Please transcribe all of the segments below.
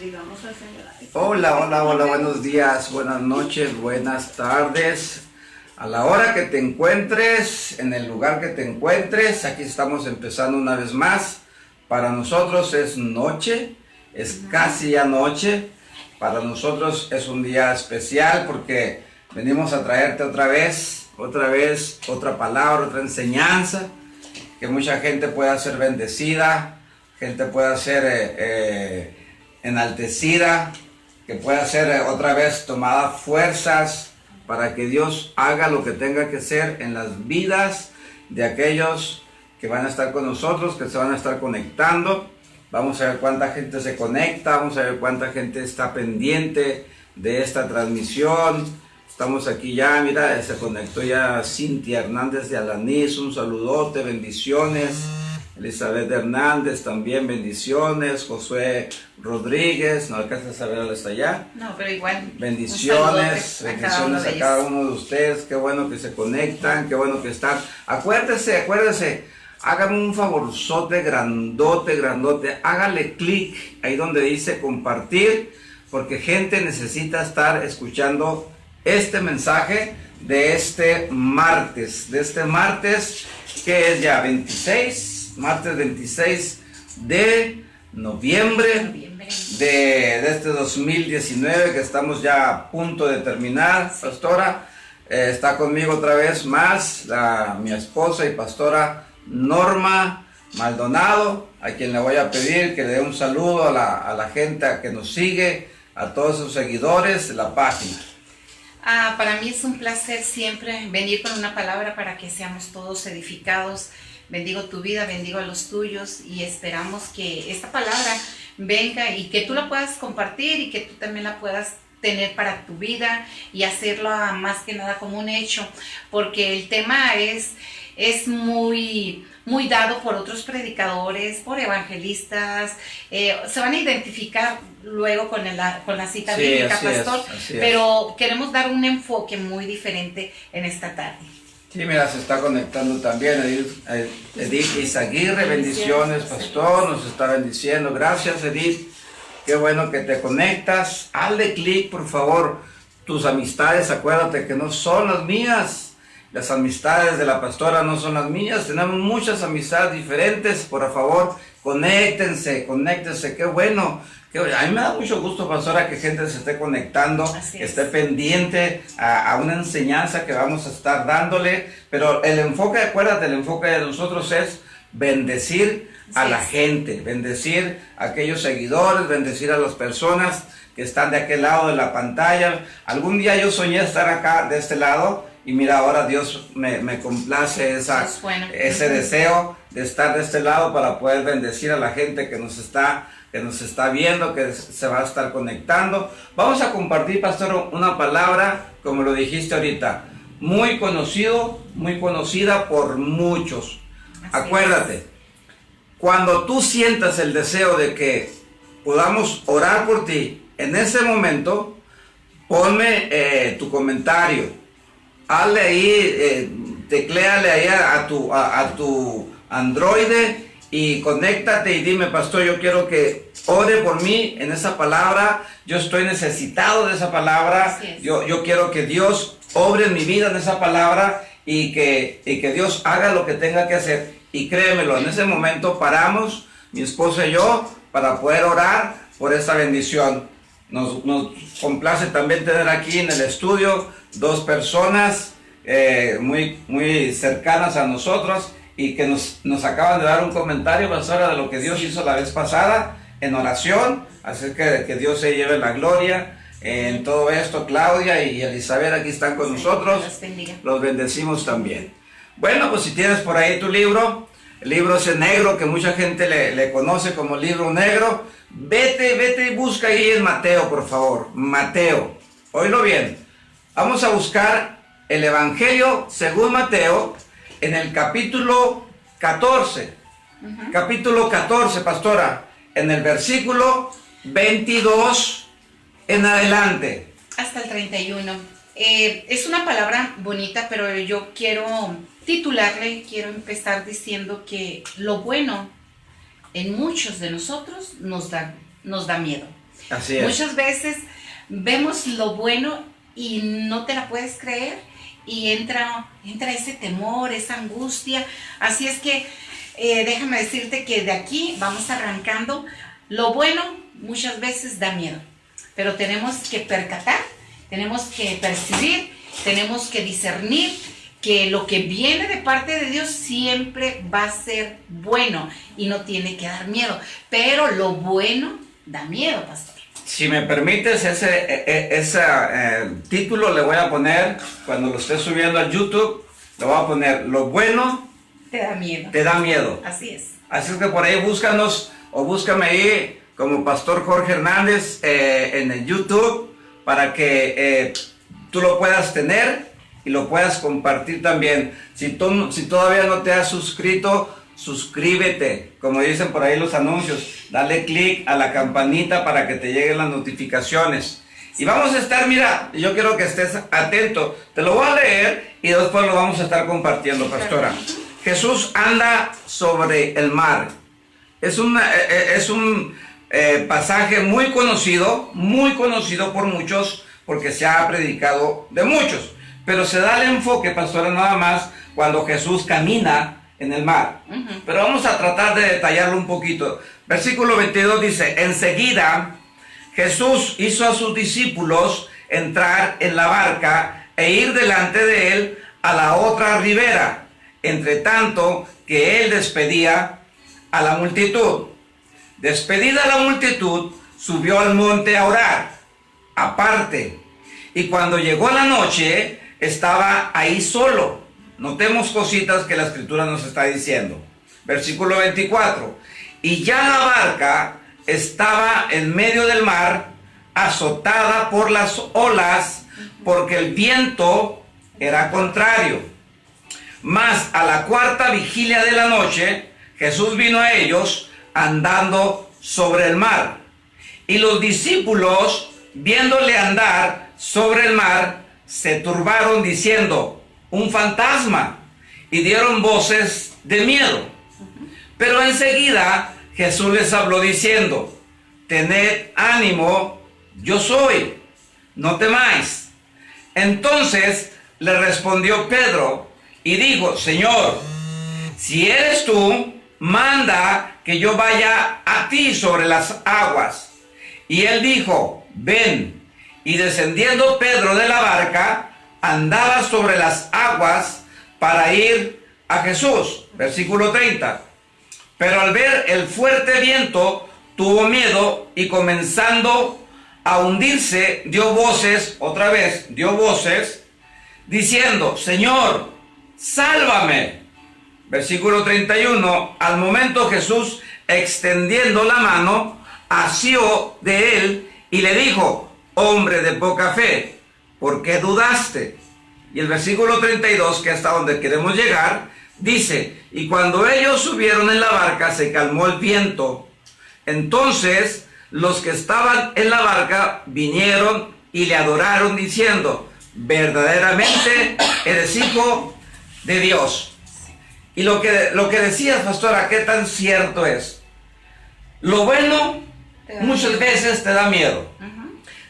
bendigamos al Señor. Hola, hola, hola, buenos días, buenas noches, buenas tardes. A la hora que te encuentres, en el lugar que te encuentres, aquí estamos empezando una vez más. Para nosotros es noche, es casi ya noche. Para nosotros es un día especial porque venimos a traerte otra vez, otra palabra, otra enseñanza, que mucha gente pueda ser bendecida, gente pueda ser enaltecida, que pueda ser otra vez tomada fuerzas para que Dios haga lo que tenga que hacer en las vidas de aquellos que van a estar con nosotros, que se van a estar conectando. Vamos a ver cuánta gente se conecta, vamos a ver cuánta gente está pendiente de esta transmisión. Estamos aquí ya, mira, se conectó ya Cintia Hernández de Alanís, un saludote, bendiciones. Elizabeth Hernández también, bendiciones. Josué Rodríguez, no alcanzas a ver dónde está allá. No, pero igual. Bendiciones, bendiciones a cada uno de ustedes. Qué bueno que se conectan, qué bueno que están. Acuérdese, hágame un favorzote grandote, hágale clic ahí donde dice compartir, porque gente necesita estar escuchando este mensaje de este martes, que es ya 26, martes 26 de noviembre de este 2019, que estamos ya a punto de terminar, pastora. Está conmigo otra vez más mi esposa y pastora Norma Maldonado, a quien le voy a pedir que le dé un saludo a la gente que nos sigue, a todos sus seguidores de la página. Para mí es un placer siempre venir con una palabra para que seamos todos edificados. Bendigo tu vida, bendigo a los tuyos y esperamos que esta palabra venga y que tú la puedas compartir y que tú también la puedas tener para tu vida y hacerla más que nada como un hecho, porque el tema es muy dado por otros predicadores, por evangelistas, se van a identificar luego con la cita bíblica, pastor, pero queremos dar un enfoque muy diferente en esta tarde. Sí, mira, se está conectando también Edith Izaguirre, bendiciones, pastor, nos está bendiciendo. Gracias, Edith, qué bueno que te conectas. Hazle clic, por favor. Tus amistades, acuérdate que no son las mías. Las amistades de la pastora no son las mías. Tenemos muchas amistades diferentes. Por favor, conéctense, qué bueno. A mí me da mucho gusto, pastora, que gente se esté conectando, esté pendiente a una enseñanza que vamos a estar dándole. Pero el enfoque, acuérdate, el enfoque de nosotros es bendecir a la gente, bendecir a aquellos seguidores, bendecir a las personas que están de aquel lado de la pantalla. Algún día yo soñé estar acá, de este lado, y mira, ahora Dios me complace ese deseo de estar de este lado para poder bendecir a la gente que nos está viendo, que se va a estar conectando. Vamos a compartir, pastor, una palabra, como lo dijiste ahorita, muy conocida por muchos. Acuérdate, cuando tú sientas el deseo de que podamos orar por ti, en ese momento, ponme tu comentario. Hazle ahí, tecléale ahí a tu Android y conéctate y dime, pastor, yo quiero que ore por mí en esa palabra. Yo estoy necesitado de esa palabra. Yo quiero que Dios obre en mi vida en esa palabra y que Dios haga lo que tenga que hacer. Y créemelo, en ese momento paramos, mi esposa y yo, para poder orar por esa bendición. Nos complace también tener aquí en el estudio dos personas muy cercanas a nosotros y que nos acaban de dar un comentario, pastora, de lo que Dios hizo la vez pasada en oración. Así que Dios se lleve la gloria en todo esto. Claudia y Elizabeth aquí están con nosotros. Los bendecimos también. Bueno, pues si tienes por ahí tu libro, el libro ese negro que mucha gente le conoce como libro negro, vete y busca ahí en Mateo, por favor. Mateo, oílo bien. Vamos a buscar el Evangelio según Mateo en el capítulo 14. Capítulo 14, pastora, en el versículo 22 en adelante. Hasta el 31. Es una palabra bonita, pero yo quiero quiero empezar diciendo que lo bueno en muchos de nosotros nos da miedo. Así es. Muchas veces vemos lo bueno y no te la puedes creer y entra ese temor, esa angustia. Así es que déjame decirte que de aquí vamos arrancando. Lo bueno muchas veces da miedo, pero tenemos que percatar, tenemos que percibir, tenemos que discernir que lo que viene de parte de Dios siempre va a ser bueno y no tiene que dar miedo. Pero lo bueno da miedo, pastor. Si me permites, ese título le voy a poner, cuando lo esté subiendo al YouTube, le voy a poner, lo bueno Te da miedo. te da miedo. Así es. Así es que por ahí búscanos o búscame ahí como Pastor Jorge Hernández en el YouTube para que tú lo puedas tener y lo puedas compartir también. Si todavía no te has suscrito, suscríbete, como dicen por ahí los anuncios, dale clic a la campanita para que te lleguen las notificaciones. Y vamos a estar, mira, yo quiero que estés atento, te lo voy a leer y después lo vamos a estar compartiendo, pastora. Jesús anda sobre el mar. Es un pasaje muy conocido por muchos, porque se ha predicado de muchos. Pero se da el enfoque, pastora, nada más cuando Jesús camina en el mar. Pero vamos a tratar de detallarlo un poquito. Versículo 22 dice, enseguida Jesús hizo a sus discípulos entrar en la barca e ir delante de él a la otra ribera, entre tanto que él despedía a la multitud. Despedida la multitud, subió al monte a orar, aparte. Y cuando llegó la noche, estaba ahí solo. Notemos cositas que la escritura nos está diciendo. Versículo 24. Y ya la barca estaba en medio del mar, azotada por las olas, porque el viento era contrario. Mas a la cuarta vigilia de la noche, Jesús vino a ellos andando sobre el mar. Y los discípulos, viéndole andar sobre el mar, se turbaron diciendo, un fantasma, y dieron voces de miedo. Pero enseguida Jesús les habló diciendo, tened ánimo, yo soy, no temáis. Entonces le respondió Pedro y dijo, Señor, si eres tú, manda que yo vaya a ti sobre las aguas. Y él dijo, ven. Y descendiendo Pedro de la barca, andaba sobre las aguas para ir a Jesús. Versículo 30. Pero al ver el fuerte viento, tuvo miedo y comenzando a hundirse, dio voces, diciendo, Señor, sálvame. Versículo 31. Al momento Jesús, extendiendo la mano, asió de él y le dijo, hombre de poca fe, ¿por qué dudaste? Y el versículo 32, que hasta donde queremos llegar, dice, y cuando ellos subieron en la barca, se calmó el viento. Entonces los que estaban en la barca vinieron y le adoraron diciendo, verdaderamente eres hijo de Dios. Y lo que decías, pastora, qué tan cierto es. Lo bueno muchas veces te da miedo.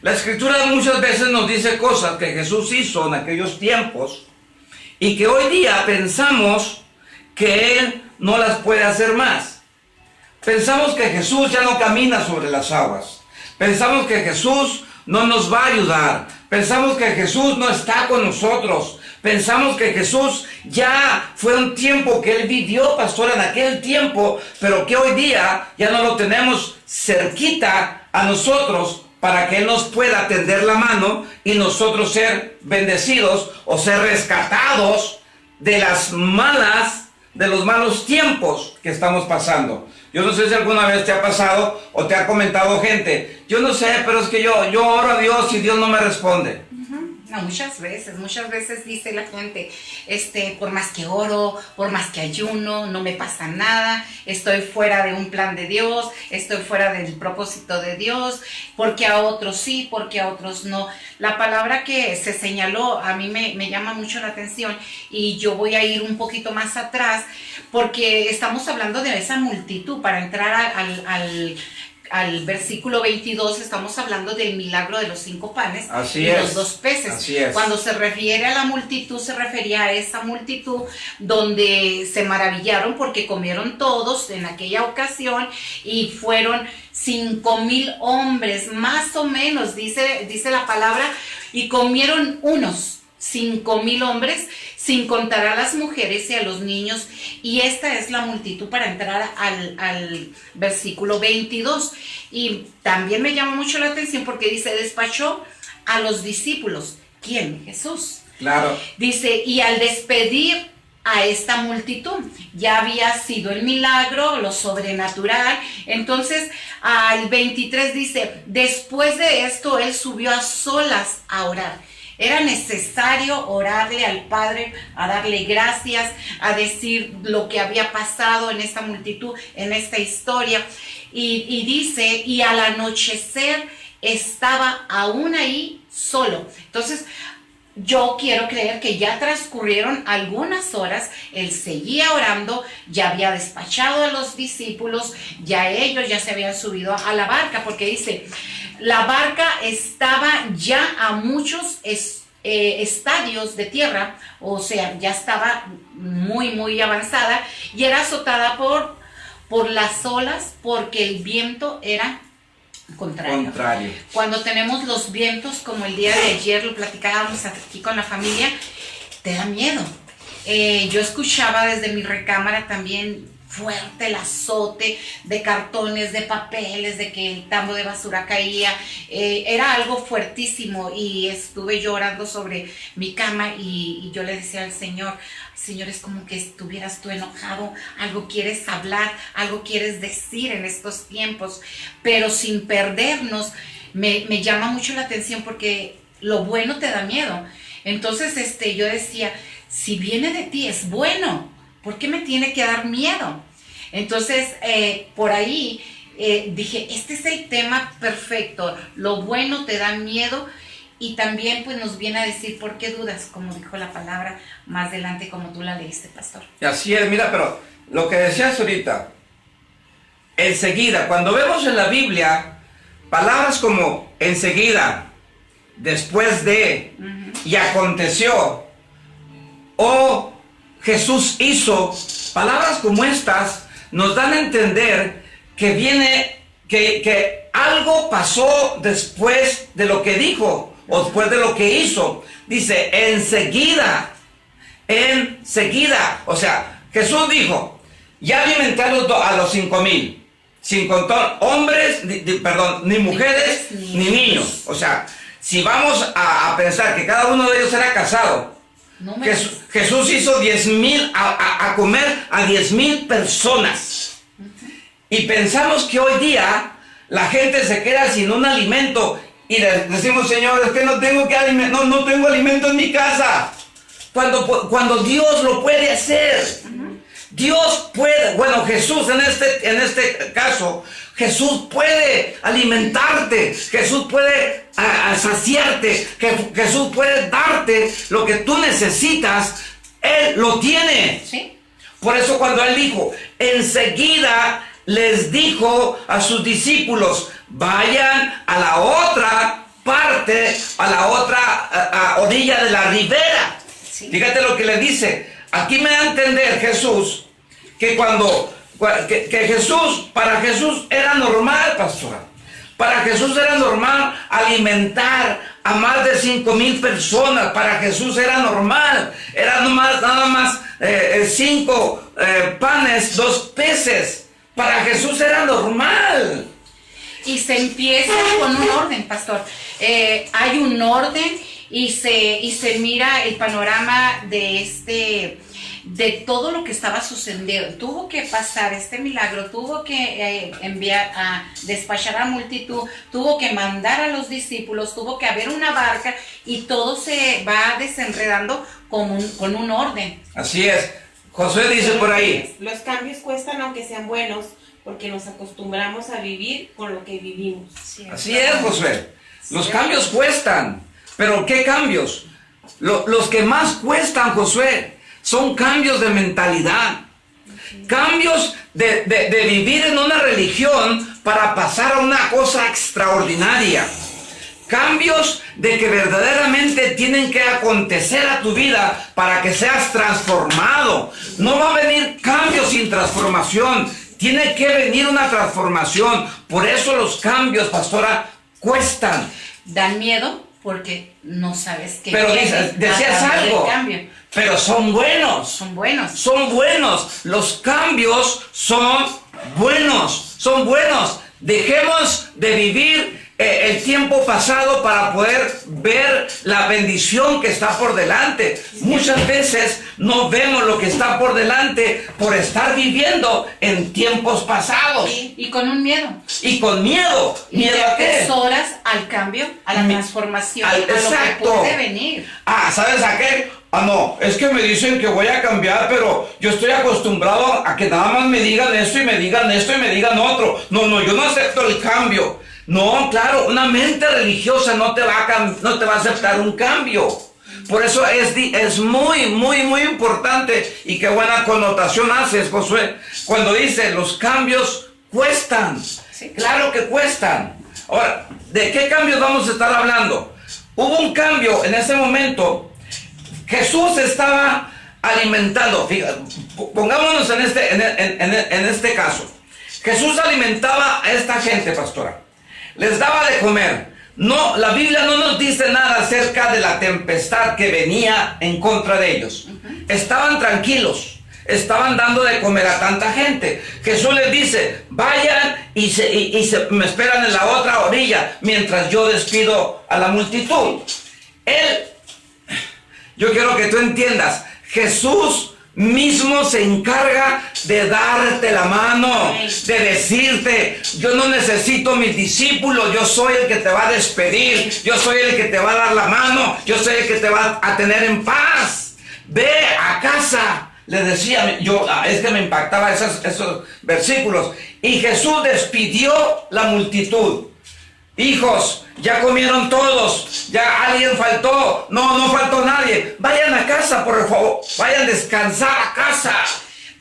La escritura muchas veces nos dice cosas que Jesús hizo en aquellos tiempos y que hoy día pensamos que Él no las puede hacer más. Pensamos que Jesús ya no camina sobre las aguas. Pensamos que Jesús no nos va a ayudar. Pensamos que Jesús no está con nosotros. Pensamos que Jesús ya fue un tiempo que Él vivió, pastor, en aquel tiempo, pero que hoy día ya no lo tenemos cerquita a nosotros para que Él nos pueda tender la mano y nosotros ser bendecidos o ser rescatados de los malos tiempos que estamos pasando. Yo no sé si alguna vez te ha pasado o te ha comentado gente, yo no sé, pero es que yo oro a Dios y Dios no me responde. No, muchas veces dice la gente, por más que oro, por más que ayuno, no me pasa nada, estoy fuera de un plan de Dios, estoy fuera del propósito de Dios, porque a otros sí, porque a otros no. La palabra que se señaló a mí me llama mucho la atención y yo voy a ir un poquito más atrás, porque estamos hablando de esa multitud para entrar al versículo 22, estamos hablando del milagro de los 5 panes Así y es. los 2 peces. Así es. Cuando se refiere a la multitud, se refería a esa multitud donde se maravillaron porque comieron todos en aquella ocasión y fueron 5,000 hombres, más o menos, dice la palabra, y comieron unos 5,000 hombres, sin contar a las mujeres y a los niños, y esta es la multitud para entrar al versículo 22. Y también me llama mucho la atención porque dice, despachó a los discípulos. ¿Quién? Jesús. Claro. Dice, y al despedir a esta multitud, ya había sido el milagro, lo sobrenatural. Entonces, al 23 dice, después de esto, él subió a solas a orar. Era necesario orarle al Padre, a darle gracias, a decir lo que había pasado en esta multitud, en esta historia. Y dice, y al anochecer estaba aún ahí solo. Entonces, yo quiero creer que ya transcurrieron algunas horas, él seguía orando, ya había despachado a los discípulos, ya ellos ya se habían subido a la barca, porque dice, la barca estaba ya a muchos estadios de tierra, o sea, ya estaba muy avanzada y era azotada por las olas porque el viento era contrario. Cuando tenemos los vientos, como el día de ayer lo platicábamos aquí con la familia, te da miedo. Yo escuchaba desde mi recámara también fuerte el azote de cartones, de papeles, de que el tambo de basura caía. Era algo fuertísimo y estuve llorando sobre mi cama y yo le decía al Señor, Señor, es como que estuvieras tú enojado, algo quieres hablar, algo quieres decir en estos tiempos, pero sin perdernos. Me llama mucho la atención porque lo bueno te da miedo. Entonces yo decía, si viene de ti es bueno, ¿por qué me tiene que dar miedo? Entonces, por ahí dije, este es el tema perfecto. Lo bueno te da miedo y también pues nos viene a decir por qué dudas, como dijo la palabra más adelante, como tú la leíste, pastor. Así es, mira, pero lo que decías ahorita, enseguida, cuando vemos en la Biblia palabras como enseguida, después de, y aconteció, o Jesús hizo, palabras como estas nos dan a entender que que algo pasó después de lo que dijo o después de lo que hizo. Dice enseguida, o sea, Jesús dijo, ya alimenté a los 5,000, sin contar hombres, ni mujeres, ni niños. O sea, si vamos a pensar que cada uno de ellos era casado, Jesús hizo 10,000 a comer a 10,000 personas. Y pensamos que hoy día la gente se queda sin un alimento y decimos, Señor, es que no tengo alimento en mi casa. Cuando Dios lo puede hacer. Dios puede, bueno, Jesús en este caso, Jesús puede alimentarte, Jesús puede saciarte, Jesús puede darte lo que tú necesitas, Él lo tiene. ¿Sí? Por eso cuando Él dijo, enseguida les dijo a sus discípulos, vayan a la otra parte, a la otra orilla de la ribera. Sí. Fíjate lo que le dice. Aquí me da a entender Jesús que para Jesús era normal, pastora. Para Jesús era normal alimentar a más de 5,000 personas. Para Jesús era normal. Era nada más 5 panes, 2 peces. Para Jesús era normal. Y se empieza con un orden, pastor. Hay un orden y se mira el panorama de todo lo que estaba sucediendo. Tuvo que pasar este milagro, tuvo que enviar a despachar a la multitud, tuvo que mandar a los discípulos, tuvo que haber una barca y todo se va desenredando con un orden. Así es. Josué dice por ahí, los cambios cuestan aunque sean buenos, porque nos acostumbramos a vivir con lo que vivimos. Así es, Josué. Los cambios cuestan. ¿Pero qué cambios? Los que más cuestan, Josué, son cambios de mentalidad. Cambios de vivir en una religión para pasar a una cosa extraordinaria. Cambios de que verdaderamente tienen que acontecer a tu vida para que seas transformado. No va a venir cambio sin transformación. Tiene que venir una transformación. Por eso los cambios, pastora, cuestan. Dan miedo porque no sabes qué. Pero decías algo. Pero son buenos. Son buenos. Son buenos. Los cambios son buenos. Son buenos. Dejemos de vivir el tiempo pasado para poder ver la bendición que está por delante. Muchas veces no vemos lo que está por delante por estar viviendo en tiempos pasados. Y con un miedo. Y con miedo. ¿Miedo a qué? Horas al cambio, a la transformación, a lo que puede venir. ¿Sabes a qué? No, es que me dicen que voy a cambiar, pero yo estoy acostumbrado a que nada más me digan esto y me digan esto y me digan otro. No, yo no acepto el cambio. No, claro, una mente religiosa no te va a aceptar un cambio. Por eso es muy, muy, muy importante, y qué buena connotación haces, Josué, cuando dice los cambios cuestan. Sí. Claro que cuestan. Ahora, ¿de qué cambios vamos a estar hablando? Hubo un cambio en ese momento. Jesús estaba alimentando. Fíjate, pongámonos en este caso. Jesús alimentaba a esta gente, pastora. Les daba de comer. No, la Biblia no nos dice nada acerca de la tempestad que venía en contra de ellos. Estaban tranquilos. Estaban dando de comer a tanta gente. Jesús les dice, vayan y me esperan en la otra orilla mientras yo despido a la multitud. Yo quiero que tú entiendas, Jesús mismo se encarga de darte la mano, de decirte, yo no necesito mis discípulos, yo soy el que te va a despedir, yo soy el que te va a dar la mano, yo soy el que te va a tener en paz. Ve a casa, le decía yo, es que me impactaba esos versículos. Y Jesús despidió la multitud. Hijos, ya comieron todos, ya alguien faltó, no faltó nadie. Vayan a casa, por favor, vayan a descansar a casa.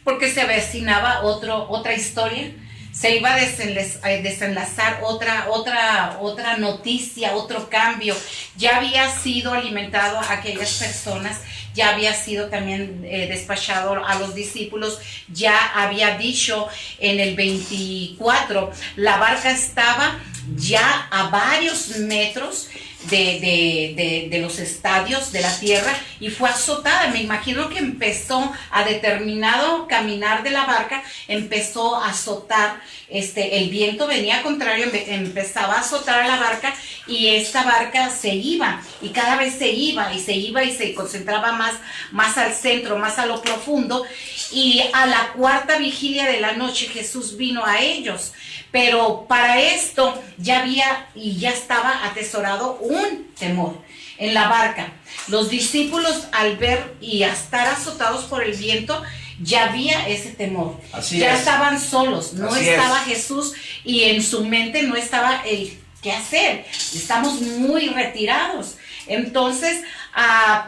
Porque se avecinaba otra historia, se iba a desenlazar otra noticia, otro cambio. Ya había sido alimentado a aquellas personas, ya había sido también despachado a los discípulos, ya había dicho en el 24, la barca estaba ya a varios metros de los estadios de la tierra y fue azotada. Me imagino que empezó a determinado caminar de la barca, empezó a azotar, el viento venía contrario, empezaba a azotar a la barca y esta barca se iba y cada vez se iba y se concentraba más al centro, más a lo profundo, y a la cuarta vigilia de la noche Jesús vino a ellos. Pero para esto ya estaba atesorado un temor en la barca. Los discípulos, al ver y a estar azotados por el viento, ya había ese temor. Ya estaban solos, no estaba Jesús, y en su mente no estaba el qué hacer. Estamos muy retirados. Entonces,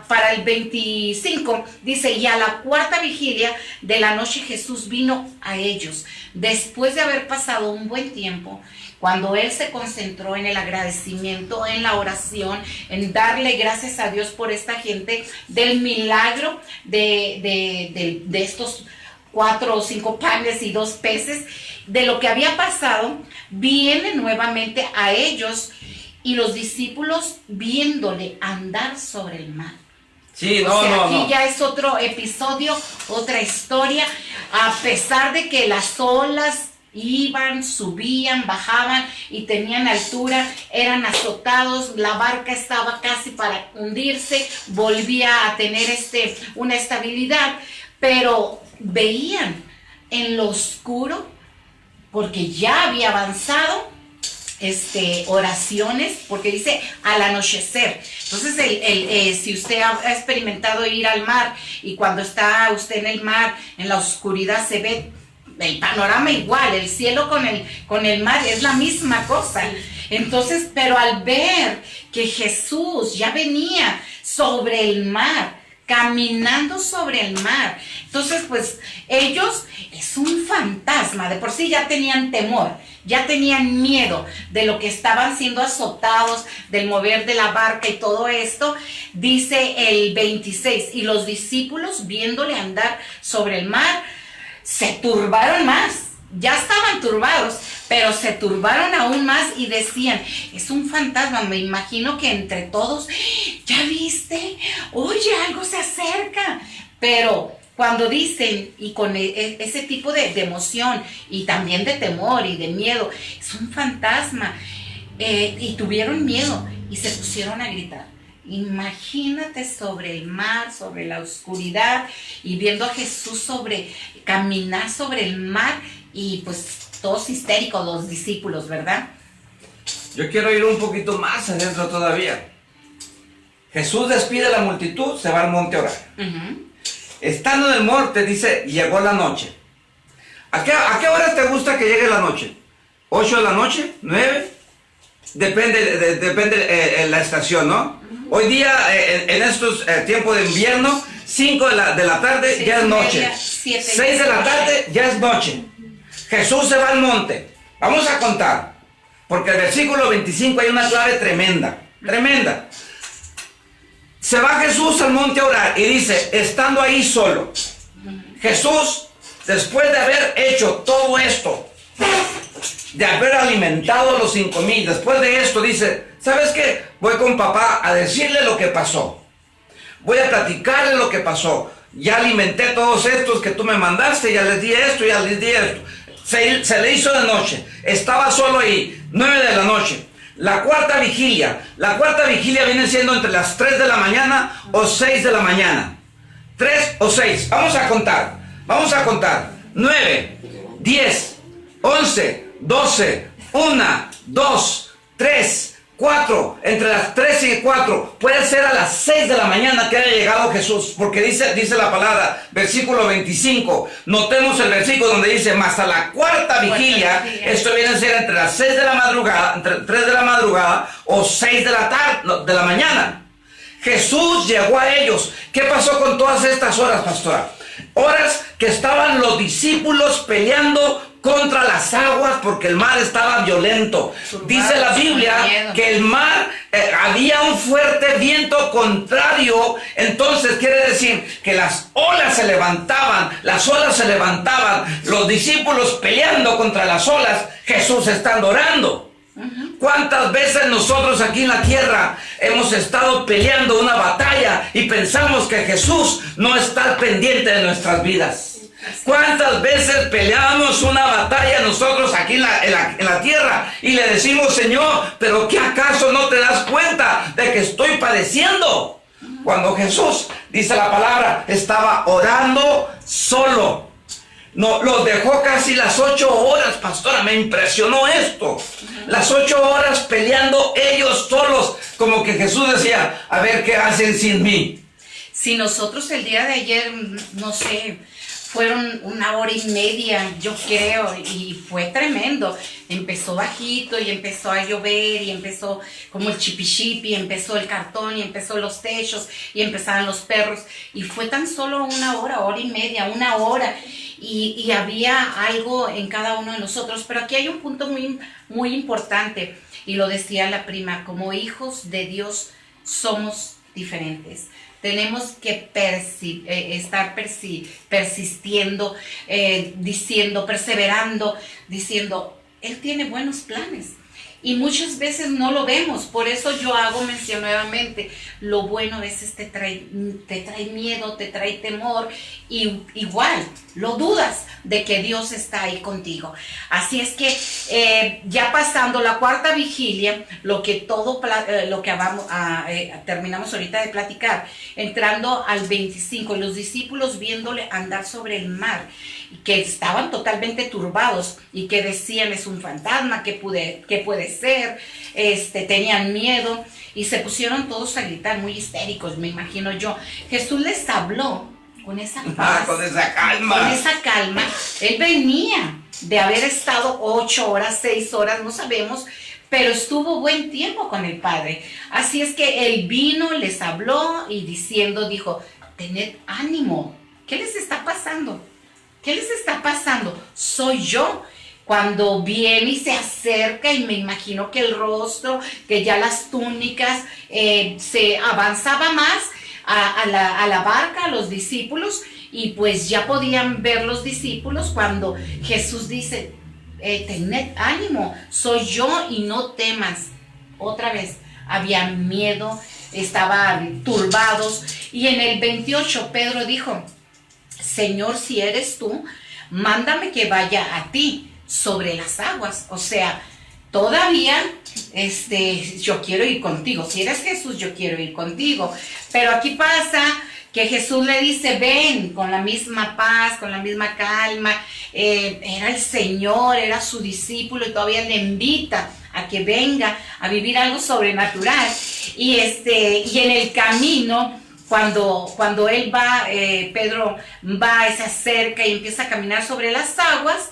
para el 25, dice, y a la cuarta vigilia de la noche Jesús vino a ellos. Después de haber pasado un buen tiempo, cuando Él se concentró en el agradecimiento, en la oración, en darle gracias a Dios por esta gente, del milagro de estos 4 o 5 panes y 2 peces, de lo que había pasado, viene nuevamente a ellos y los discípulos viéndole andar sobre el mar. Sí, aquí ya es otro episodio, otra historia, a pesar de que las olas iban, subían, bajaban y tenían altura, eran azotados, la barca estaba casi para hundirse, volvía a tener una estabilidad, pero veían en lo oscuro, porque ya había avanzado, oraciones, porque dice al anochecer. Entonces, si usted ha experimentado ir al mar y cuando está usted en el mar, en la oscuridad se ve el panorama igual, el cielo con el mar es la misma cosa. Entonces, pero al ver que Jesús ya venía sobre el mar, caminando sobre el mar. Entonces, pues ellos, es un fantasma, de por sí ya tenían temor, ya tenían miedo de lo que estaban siendo azotados, del mover de la barca y todo esto. Dice el 26, y los discípulos viéndole andar sobre el mar, se turbaron más. Ya estaban turbados, pero se turbaron aún más y decían, es un fantasma. Me imagino que entre todos, ¿ya viste? Oye, algo se acerca. Pero cuando dicen, y con ese tipo de emoción, y también de temor y de miedo, es un fantasma, y tuvieron miedo y se pusieron a gritar. Imagínate sobre el mar, sobre la oscuridad, y viendo a Jesús caminar sobre el mar, y pues todos histéricos los discípulos, ¿verdad? Yo quiero ir un poquito más adentro todavía. Jesús despide a la multitud, se va al monte a orar. Estando en el monte, dice, llegó la noche. ¿A qué hora te gusta que llegue la noche? ¿8 de la noche? ¿9? Depende la estación, ¿no? Hoy día, en estos tiempos de invierno, 5 de la tarde ya es noche. 6 de la tarde ya es noche. Jesús se va al monte. Vamos a contar, porque el versículo 25 hay una clave tremenda, tremenda. Se va Jesús al monte a orar y dice, estando ahí solo, Jesús, después de haber hecho todo esto, de haber alimentado a los 5,000, después de esto dice, ¿sabes qué? Voy con papá a decirle lo que pasó. Voy a platicarle lo que pasó. Ya alimenté a todos estos que tú me mandaste, ya les di esto, ya les di esto. Se le hizo de noche, estaba solo ahí, 9 de la noche. La cuarta vigilia viene siendo entre las 3 de la mañana o 6 de la mañana. 3 o 6, vamos a contar. 9, 10, 11, 12, 1, 2, 3, 4, entre las 3 y 4, puede ser a las 6 de la mañana que haya llegado Jesús, porque dice la palabra, versículo 25, notemos el versículo donde dice, más a la cuarta vigilia, esto viene a ser entre las 6 de la madrugada, entre 3 de la madrugada o 6 de la tarde, de la mañana. Jesús llegó a ellos. ¿Qué pasó con todas estas horas, pastora? Horas que estaban los discípulos peleando contra las aguas porque el mar estaba violento. Dice la Biblia que el mar, había un fuerte viento contrario. Entonces quiere decir que las olas se levantaban, los discípulos peleando contra las olas, Jesús estando orando. ¿Cuántas veces nosotros aquí en la tierra hemos estado peleando una batalla y pensamos que Jesús no está pendiente de nuestras vidas? ¿Cuántas veces peleamos una batalla nosotros aquí en la tierra y le decimos, Señor, pero ¿qué acaso no te das cuenta de que estoy padeciendo? Cuando Jesús, dice la palabra, estaba orando solo. No, los dejó casi las 8 horas, pastora, me impresionó esto. Las 8 horas peleando ellos solos, como que Jesús decía, a ver qué hacen sin mí. Si nosotros el día de ayer, no sé, fueron 1 hora y media, yo creo, y fue tremendo. Empezó bajito y empezó a llover y empezó como el chipi, empezó el cartón y empezó los techos y empezaron los perros. Y fue tan solo 1 hora y media, 1 hora. Y había algo en cada uno de nosotros. Pero aquí hay un punto muy, muy importante, y lo decía la prima, como hijos de Dios somos diferentes. Tenemos que estar persistiendo, diciendo, perseverando, diciendo, Él tiene buenos planes. Y muchas veces no lo vemos. Por eso yo hago mención nuevamente. Lo bueno a veces te trae miedo, te trae temor. Y igual, lo dudas de que Dios está ahí contigo. Así es que ya pasando la cuarta vigilia, lo que terminamos ahorita de platicar, entrando al 25, los discípulos viéndole andar sobre el mar, que estaban totalmente turbados y que decían, es un fantasma, ¿qué puede ser? Tenían miedo y se pusieron todos a gritar, muy histéricos, me imagino yo. Jesús les habló con esa paz, con esa calma. Con esa calma. Él venía de haber estado 8 horas, 6 horas, no sabemos, pero estuvo buen tiempo con el Padre. Así es que Él vino, les habló y dijo, tened ánimo. ¿Qué les está pasando? ¿Qué les está pasando? Soy yo. Cuando viene y se acerca, y me imagino que el rostro, que ya las túnicas, se avanzaba más a la barca, a los discípulos, y pues ya podían ver los discípulos cuando Jesús dice, tened ánimo, soy yo y no temas. Otra vez, había miedo, estaban turbados, y en el 28 Pedro dijo, Señor, si eres tú, mándame que vaya a ti sobre las aguas. O sea, todavía yo quiero ir contigo. Si eres Jesús, yo quiero ir contigo. Pero aquí pasa que Jesús le dice, ven, con la misma paz, con la misma calma. Era el Señor, era su discípulo, y todavía le invita a que venga a vivir algo sobrenatural. Y en el camino, cuando él va, Pedro va, se acerca y empieza a caminar sobre las aguas,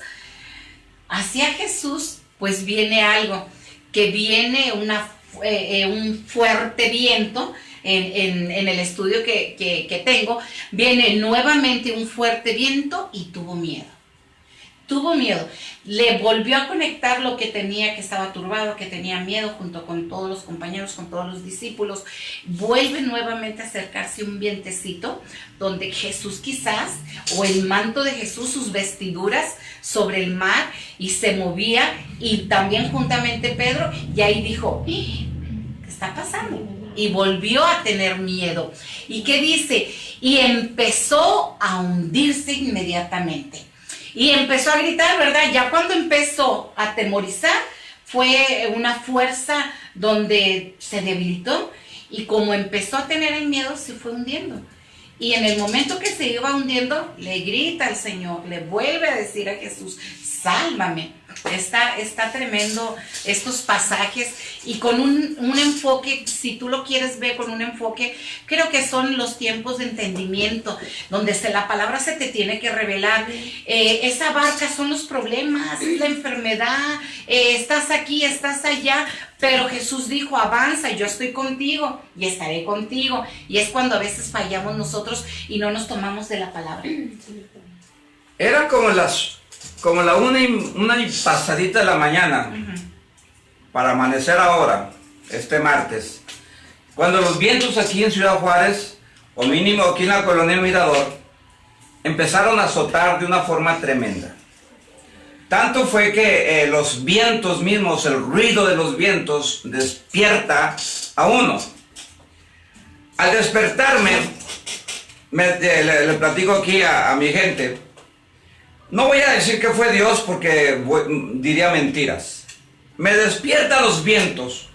hacia Jesús, pues viene algo, que viene un fuerte viento. En el estudio que tengo, viene nuevamente un fuerte viento y tuvo miedo. Tuvo miedo. Le volvió a conectar lo que tenía, que estaba turbado, que tenía miedo, junto con todos los compañeros, con todos los discípulos. Vuelve nuevamente a acercarse un vientecito, donde Jesús quizás, o el manto de Jesús, sus vestiduras sobre el mar, y se movía, y también juntamente Pedro, y ahí dijo, ¿qué está pasando? Y volvió a tener miedo. ¿Y qué dice? Y empezó a hundirse inmediatamente. Y empezó a gritar, ¿verdad? Ya cuando empezó a atemorizar, fue una fuerza donde se debilitó, y como empezó a tener el miedo, se fue hundiendo. Y en el momento que se iba hundiendo, le grita al Señor, le vuelve a decir a Jesús, sálvame. Está tremendo estos pasajes, y con un enfoque, si tú lo quieres ver con un enfoque, creo que son los tiempos de entendimiento, donde la palabra se te tiene que revelar. Esa barca son los problemas, la enfermedad, estás aquí, estás allá, pero Jesús dijo, avanza, yo estoy contigo y estaré contigo. Y es cuando a veces fallamos nosotros y no nos tomamos de la palabra. Era como la una y pasadita de la mañana, para amanecer ahora, este martes, cuando los vientos aquí en Ciudad Juárez, o mínimo aquí en la colonia Mirador, empezaron a azotar de una forma tremenda. Tanto fue que los vientos mismos, el ruido de los vientos, despierta a uno. Al despertarme, le platico aquí a mi gente. No voy a decir que fue Dios, porque diría mentiras. Me despierta los vientos.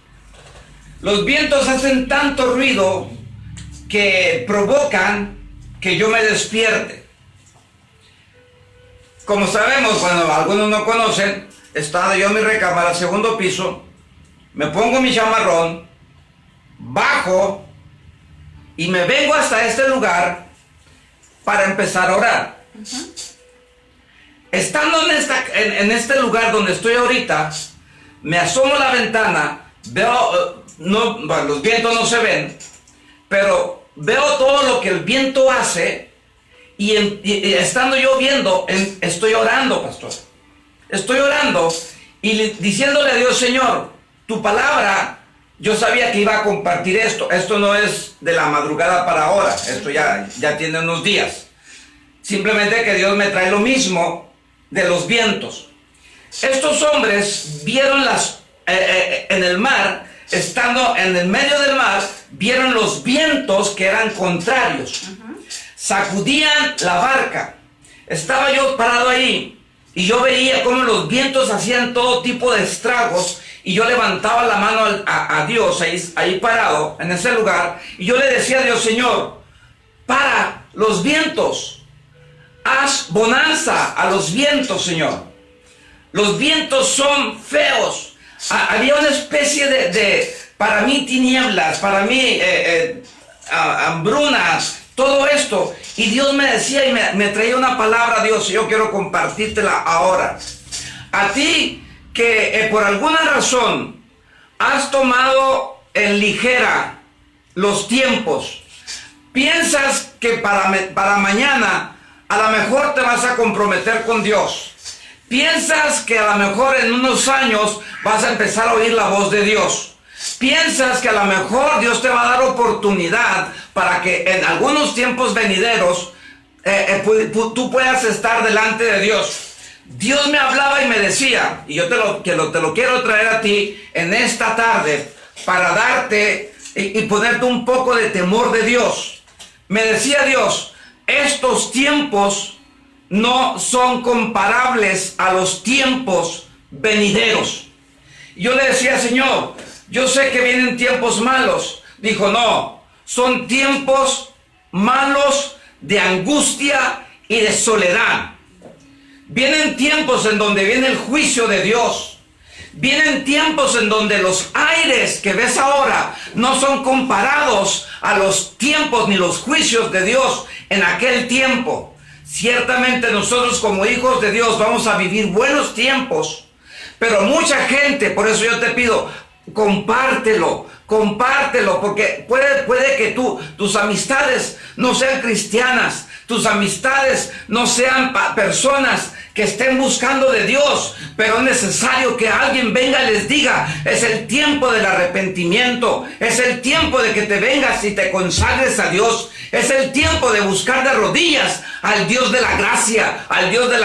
Los vientos hacen tanto ruido que provocan que yo me despierte. Como sabemos, cuando algunos no conocen, estaba yo en mi recámara, segundo piso, me pongo mi chamarrón, bajo y me vengo hasta este lugar para empezar a orar. Estando en este lugar donde estoy ahorita, me asomo a la ventana, veo, los vientos no se ven, pero veo todo lo que el viento hace, y estando yo viendo, estoy orando, pastor. Estoy orando y diciéndole a Dios, Señor, tu palabra, yo sabía que iba a compartir esto. Esto no es de la madrugada para ahora, esto ya tiene unos días. Simplemente que Dios me trae lo mismo de los vientos. Estos hombres vieron en el mar, estando en el medio del mar, vieron los vientos que eran contrarios. Sacudían la barca. Estaba yo parado ahí y yo veía cómo los vientos hacían todo tipo de estragos, y yo levantaba la mano a Dios ahí parado en ese lugar, y yo le decía a Dios, Señor, para los vientos, haz bonanza a los vientos, Señor. Los vientos son feos. Había una especie de para mí, tinieblas, para mí hambrunas, todo esto. Y Dios me decía, y me traía una palabra, Dios, y yo quiero compartírtela ahora. A ti que por alguna razón has tomado en ligera los tiempos, Piensas que para mañana a lo mejor te vas a comprometer con Dios. Piensas que a lo mejor en unos años vas a empezar a oír la voz de Dios. Piensas que a lo mejor Dios te va a dar oportunidad para que en algunos tiempos venideros tú puedas estar delante de Dios. Dios me hablaba y me decía, y yo te lo quiero traer a ti en esta tarde para darte y ponerte un poco de temor de Dios. Me decía Dios, estos tiempos no son comparables a los tiempos venideros. Yo le decía, Señor, yo sé que vienen tiempos malos. Dijo, no, son tiempos malos de angustia y de soledad. Vienen tiempos en donde viene el juicio de Dios. Vienen tiempos en donde los aires que ves ahora no son comparados a los tiempos ni los juicios de Dios en aquel tiempo. Ciertamente nosotros como hijos de Dios vamos a vivir buenos tiempos, pero mucha gente, por eso yo te pido, compártelo, porque puede que tus amistades no sean cristianas, tus amistades no sean personas que estén buscando de Dios, pero es necesario que alguien venga y les diga, es el tiempo del arrepentimiento, es el tiempo de que te vengas y te consagres a Dios, es el tiempo de buscar de rodillas al Dios de la gracia, al Dios de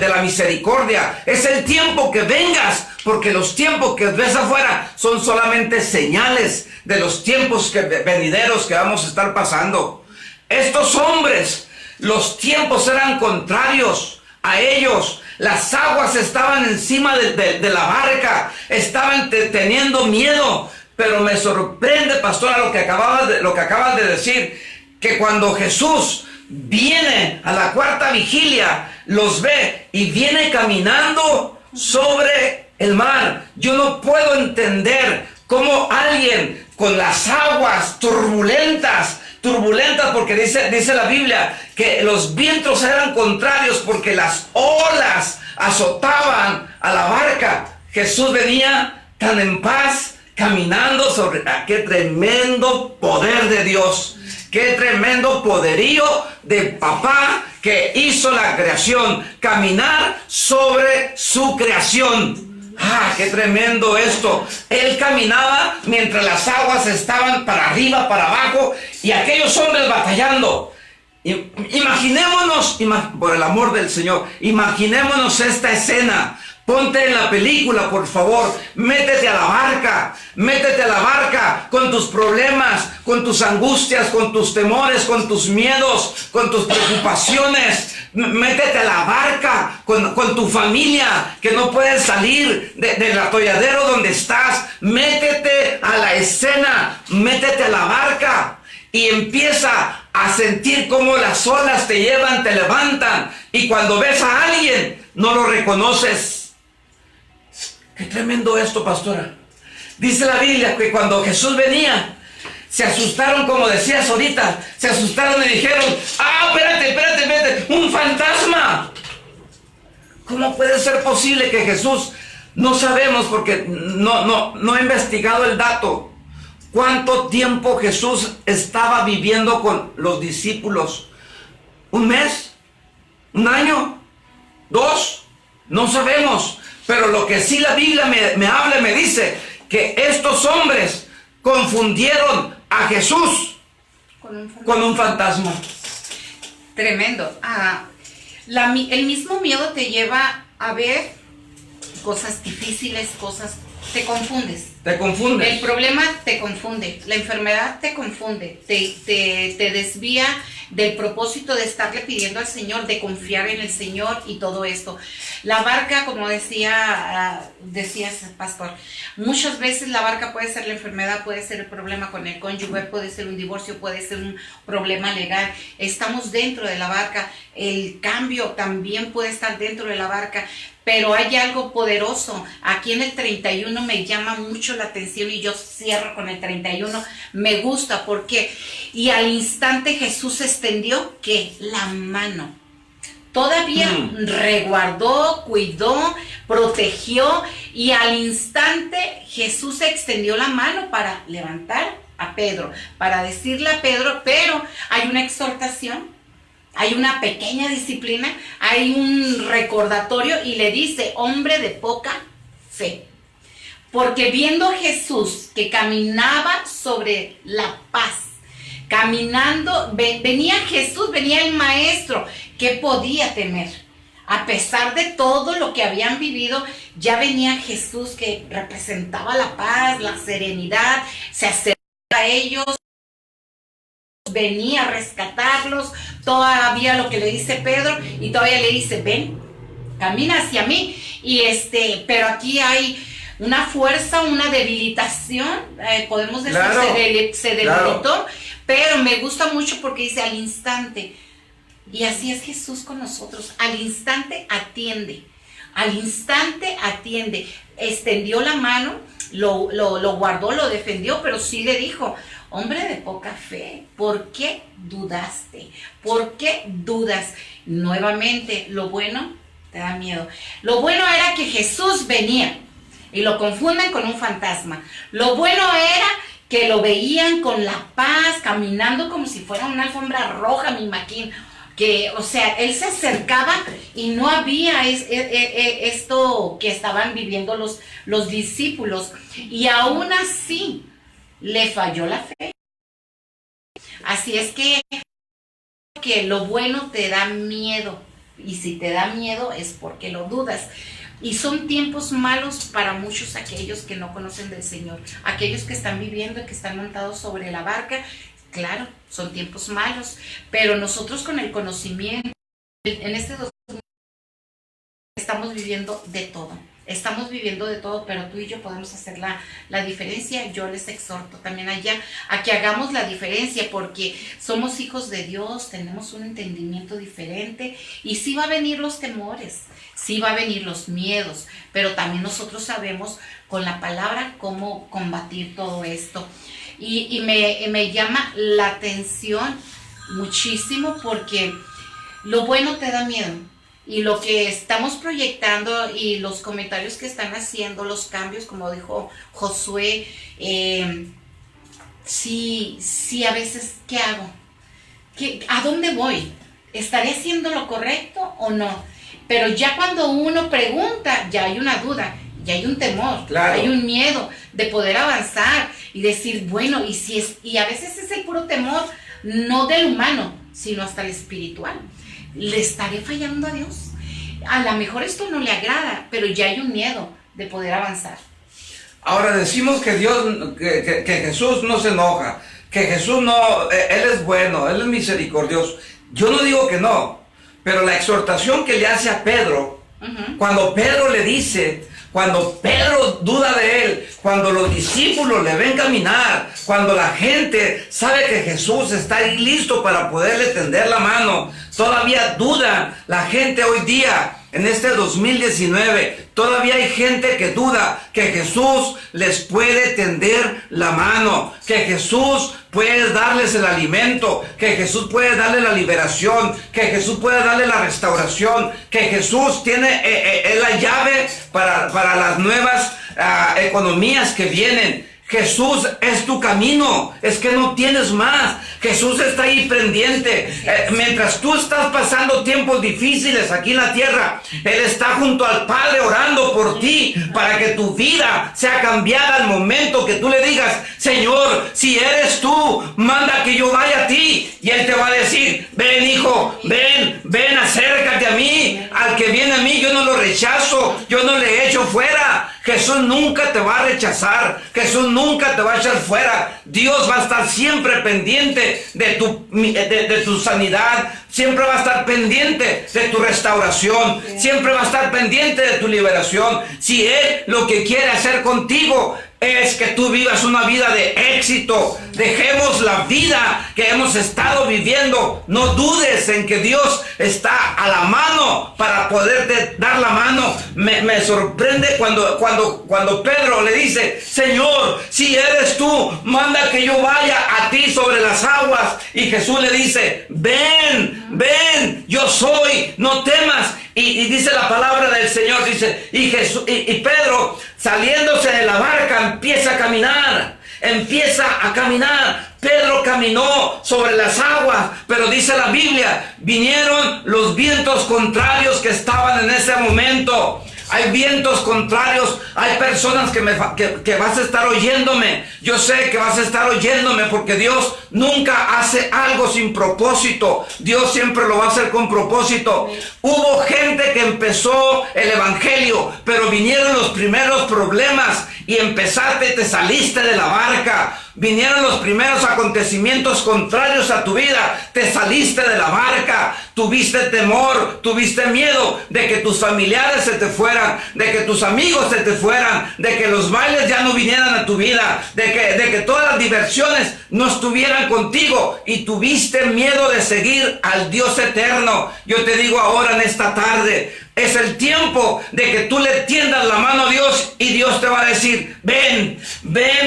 la misericordia, es el tiempo que vengas, porque los tiempos que ves afuera son solamente señales de los tiempos venideros que vamos a estar pasando. Estos hombres, los tiempos eran contrarios a ellos. Las aguas estaban encima de la barca, estaban teniendo miedo. Pero me sorprende, pastora, lo que acabas de decir, que cuando Jesús viene a la cuarta vigilia, los ve y viene caminando sobre el mar. Yo no puedo entender cómo alguien con las aguas turbulentas, porque dice la Biblia que los vientos eran contrarios porque las olas azotaban a la barca. Jesús venía tan en paz, caminando sobre... ¡Qué tremendo poder de Dios! ¡Qué tremendo poderío de papá que hizo la creación! Caminar sobre su creación. ¡Ah, qué tremendo esto! Él caminaba mientras las aguas estaban para arriba, para abajo, y aquellos hombres batallando. Imaginémonos, por el amor del Señor, imaginémonos esta escena. Ponte en la película, por favor. Métete a la barca con tus problemas, con tus angustias, con tus temores, con tus miedos, con tus preocupaciones. Métete a la barca con tu familia que no puedes salir del atolladero donde estás. Métete a la escena, métete a la barca y empieza a sentir cómo las olas te llevan, te levantan, y cuando ves a alguien no lo reconoces. Qué tremendo esto, pastora. Dice la Biblia que cuando Jesús venía, se asustaron, como decías ahorita, se asustaron y dijeron, espérate, un fantasma. ¿Cómo puede ser posible que Jesús, no sabemos porque no he investigado el dato, cuánto tiempo Jesús estaba viviendo con los discípulos? ¿Un mes? ¿Un año? ¿2? No sabemos. Pero lo que sí la Biblia me habla y me dice, que estos hombres confundieron a Jesús con un fantasma. Tremendo. El mismo miedo te lleva a ver cosas difíciles, te confundes. Te confundes. El problema te confunde, la enfermedad te confunde, te desvía del propósito de estarle pidiendo al Señor, de confiar en el Señor y todo esto. La barca, como decías, pastor, muchas veces la barca puede ser la enfermedad, puede ser el problema con el cónyuge, puede ser un divorcio, puede ser un problema legal. Estamos dentro de la barca, el cambio también puede estar dentro de la barca, pero hay algo poderoso. Aquí en el 31 me llama mucho la atención y yo cierro con el 31. Me gusta porque, y al instante Jesús extendió, ¿qué? La mano. Todavía resguardó, cuidó, protegió, y al instante Jesús extendió la mano para levantar a Pedro, para decirle a Pedro, pero hay una exhortación, hay una pequeña disciplina, hay un recordatorio y le dice, hombre de poca fe. Porque viendo a Jesús que caminaba sobre la paz, caminando, venía Jesús, venía el maestro, ¿qué podía temer? A pesar de todo lo que habían vivido, ya venía Jesús que representaba la paz, la serenidad, se acercaba a ellos, venía a rescatarlos, todavía lo que le dice Pedro, y todavía le dice, ven, camina hacia mí, y pero aquí hay una fuerza, una debilitación, podemos decir, claro, se debilitó, claro. Pero me gusta mucho porque dice al instante, y así es Jesús con nosotros, al instante atiende, extendió la mano, lo guardó, lo defendió, pero sí le dijo, hombre de poca fe, ¿por qué dudaste? ¿Por qué dudas? Nuevamente, lo bueno te da miedo. Lo bueno era que Jesús venía y lo confunden con un fantasma. Lo bueno era que lo veían con la paz, caminando como si fuera una alfombra roja, me imagino. Que, o sea, él se acercaba y no había esto que estaban viviendo los discípulos. Y aún así, le falló la fe. Así es que lo bueno te da miedo. Y si te da miedo es porque lo dudas. Y son tiempos malos para muchos aquellos que no conocen del Señor. Aquellos que están viviendo y que están montados sobre la barca. Claro, son tiempos malos. Pero nosotros con el conocimiento, en este 2020 estamos viviendo de todo. Estamos viviendo de todo, pero tú y yo podemos hacer la diferencia. Yo les exhorto también allá a que hagamos la diferencia porque somos hijos de Dios, tenemos un entendimiento diferente y sí va a venir los temores, sí va a venir los miedos, pero también nosotros sabemos con la palabra cómo combatir todo esto. Y me llama la atención muchísimo porque lo bueno te da miedo. Y lo que estamos proyectando y los comentarios que están haciendo, los cambios, como dijo Josué, sí, a veces, ¿qué hago? ¿A dónde voy? ¿Estaré haciendo lo correcto o no? Pero ya cuando uno pregunta, ya hay una duda, ya hay un temor, claro. Hay un miedo de poder avanzar y decir, bueno, y a veces es el puro temor, no del humano, sino hasta el espiritual. ¿Le estaré fallando a Dios? A lo mejor esto no le agrada, pero ya hay un miedo de poder avanzar. Ahora decimos que que Jesús no se enoja, que Jesús no, Él es bueno, Él es misericordioso. Yo no digo que no, pero la exhortación que le hace a Pedro, cuando Pedro le dice, cuando Pedro duda de él, cuando los discípulos le ven caminar, cuando la gente sabe que Jesús está ahí listo para poderle tender la mano, todavía duda la gente hoy día, en este 2019, todavía hay gente que duda que Jesús les puede tender la mano, que Jesús puede darles el alimento, que Jesús puede darle la liberación, que Jesús puede darle la restauración, que Jesús tiene la llave para las nuevas economías que vienen. Jesús es tu camino, es que no tienes más. Jesús está ahí pendiente. Mientras tú estás pasando tiempos difíciles aquí en la tierra, Él está junto al Padre orando por ti para que tu vida sea cambiada al momento que tú le digas, Señor, si eres tú, manda que yo vaya a ti. Y Él te va a decir, ven hijo, ven, acércate a mí. Al que viene a mí yo no lo rechazo, yo no le echo fuera. Jesús nunca te va a rechazar, Jesús nunca te va a echar fuera. Dios va a estar siempre pendiente de tu sanidad, siempre va a estar pendiente de tu restauración, siempre va a estar pendiente de tu liberación. Si Él lo que quiere hacer contigo es que tú vivas una vida de éxito, dejemos la vida que hemos estado viviendo. No dudes en que Dios está a la mano para poderte dar la mano. Me sorprende cuando Pedro le dice, Señor, si eres tú, manda que yo vaya a ti sobre las aguas. Y Jesús le dice, ven, yo soy, no temas. Y dice la palabra del Señor, dice, y Pedro, saliéndose de la barca, empieza a caminar. empieza a caminar. Pedro caminó sobre las aguas, pero dice la Biblia, vinieron los vientos contrarios que estaban en ese momento. Hay vientos contrarios, hay personas que vas a estar oyéndome. Yo sé que vas a estar oyéndome porque Dios nunca hace algo sin propósito. Dios siempre lo va a hacer con propósito. Hubo gente que empezó el evangelio, pero vinieron los primeros problemas y empezaste y te saliste de la barca. Vinieron los primeros acontecimientos contrarios a tu vida, te saliste de la barca, tuviste temor, tuviste miedo de que tus familiares se te fueran, de que tus amigos se te fueran, de que los bailes ya no vinieran a tu vida, de que todas las diversiones no estuvieran contigo y tuviste miedo de seguir al Dios eterno. Yo te digo ahora en esta tarde, es el tiempo de que tú le tiendas la mano a Dios y Dios te va a decir, ven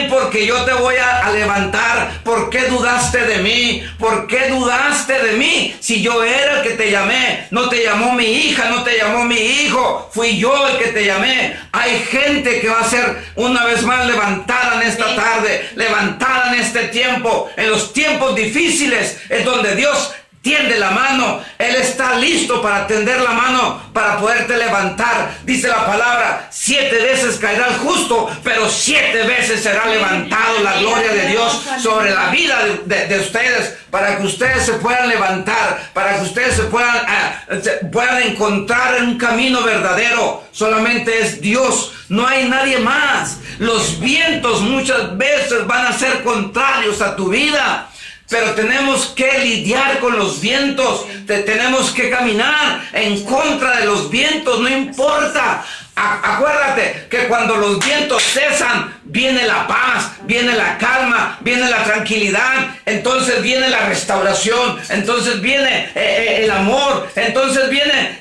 porque yo te voy a levantar. ¿Por qué dudaste de mí? ¿Por qué dudaste de mí? Si yo era el que te llamé, no te llamó mi hija, no te llamó mi hijo, fui yo el que te llamé. Hay gente que va a ser una vez más levantada en esta tarde, levantada en este tiempo, en los tiempos difíciles, es donde Dios tiende la mano. Él está listo para tender la mano, para poderte levantar. Dice la palabra, 7 veces caerá el justo, pero 7 veces será levantado. La gloria de Dios sobre la vida de ustedes, para que ustedes se puedan levantar, para que ustedes se puedan encontrar en un camino verdadero. Solamente es Dios, no hay nadie más. Los vientos muchas veces van a ser contrarios a tu vida, pero tenemos que lidiar con los vientos, tenemos que caminar en contra de los vientos, no importa. Acuérdate que cuando los vientos cesan, viene la paz, viene la calma, viene la tranquilidad, entonces viene la restauración, entonces viene el amor, entonces viene,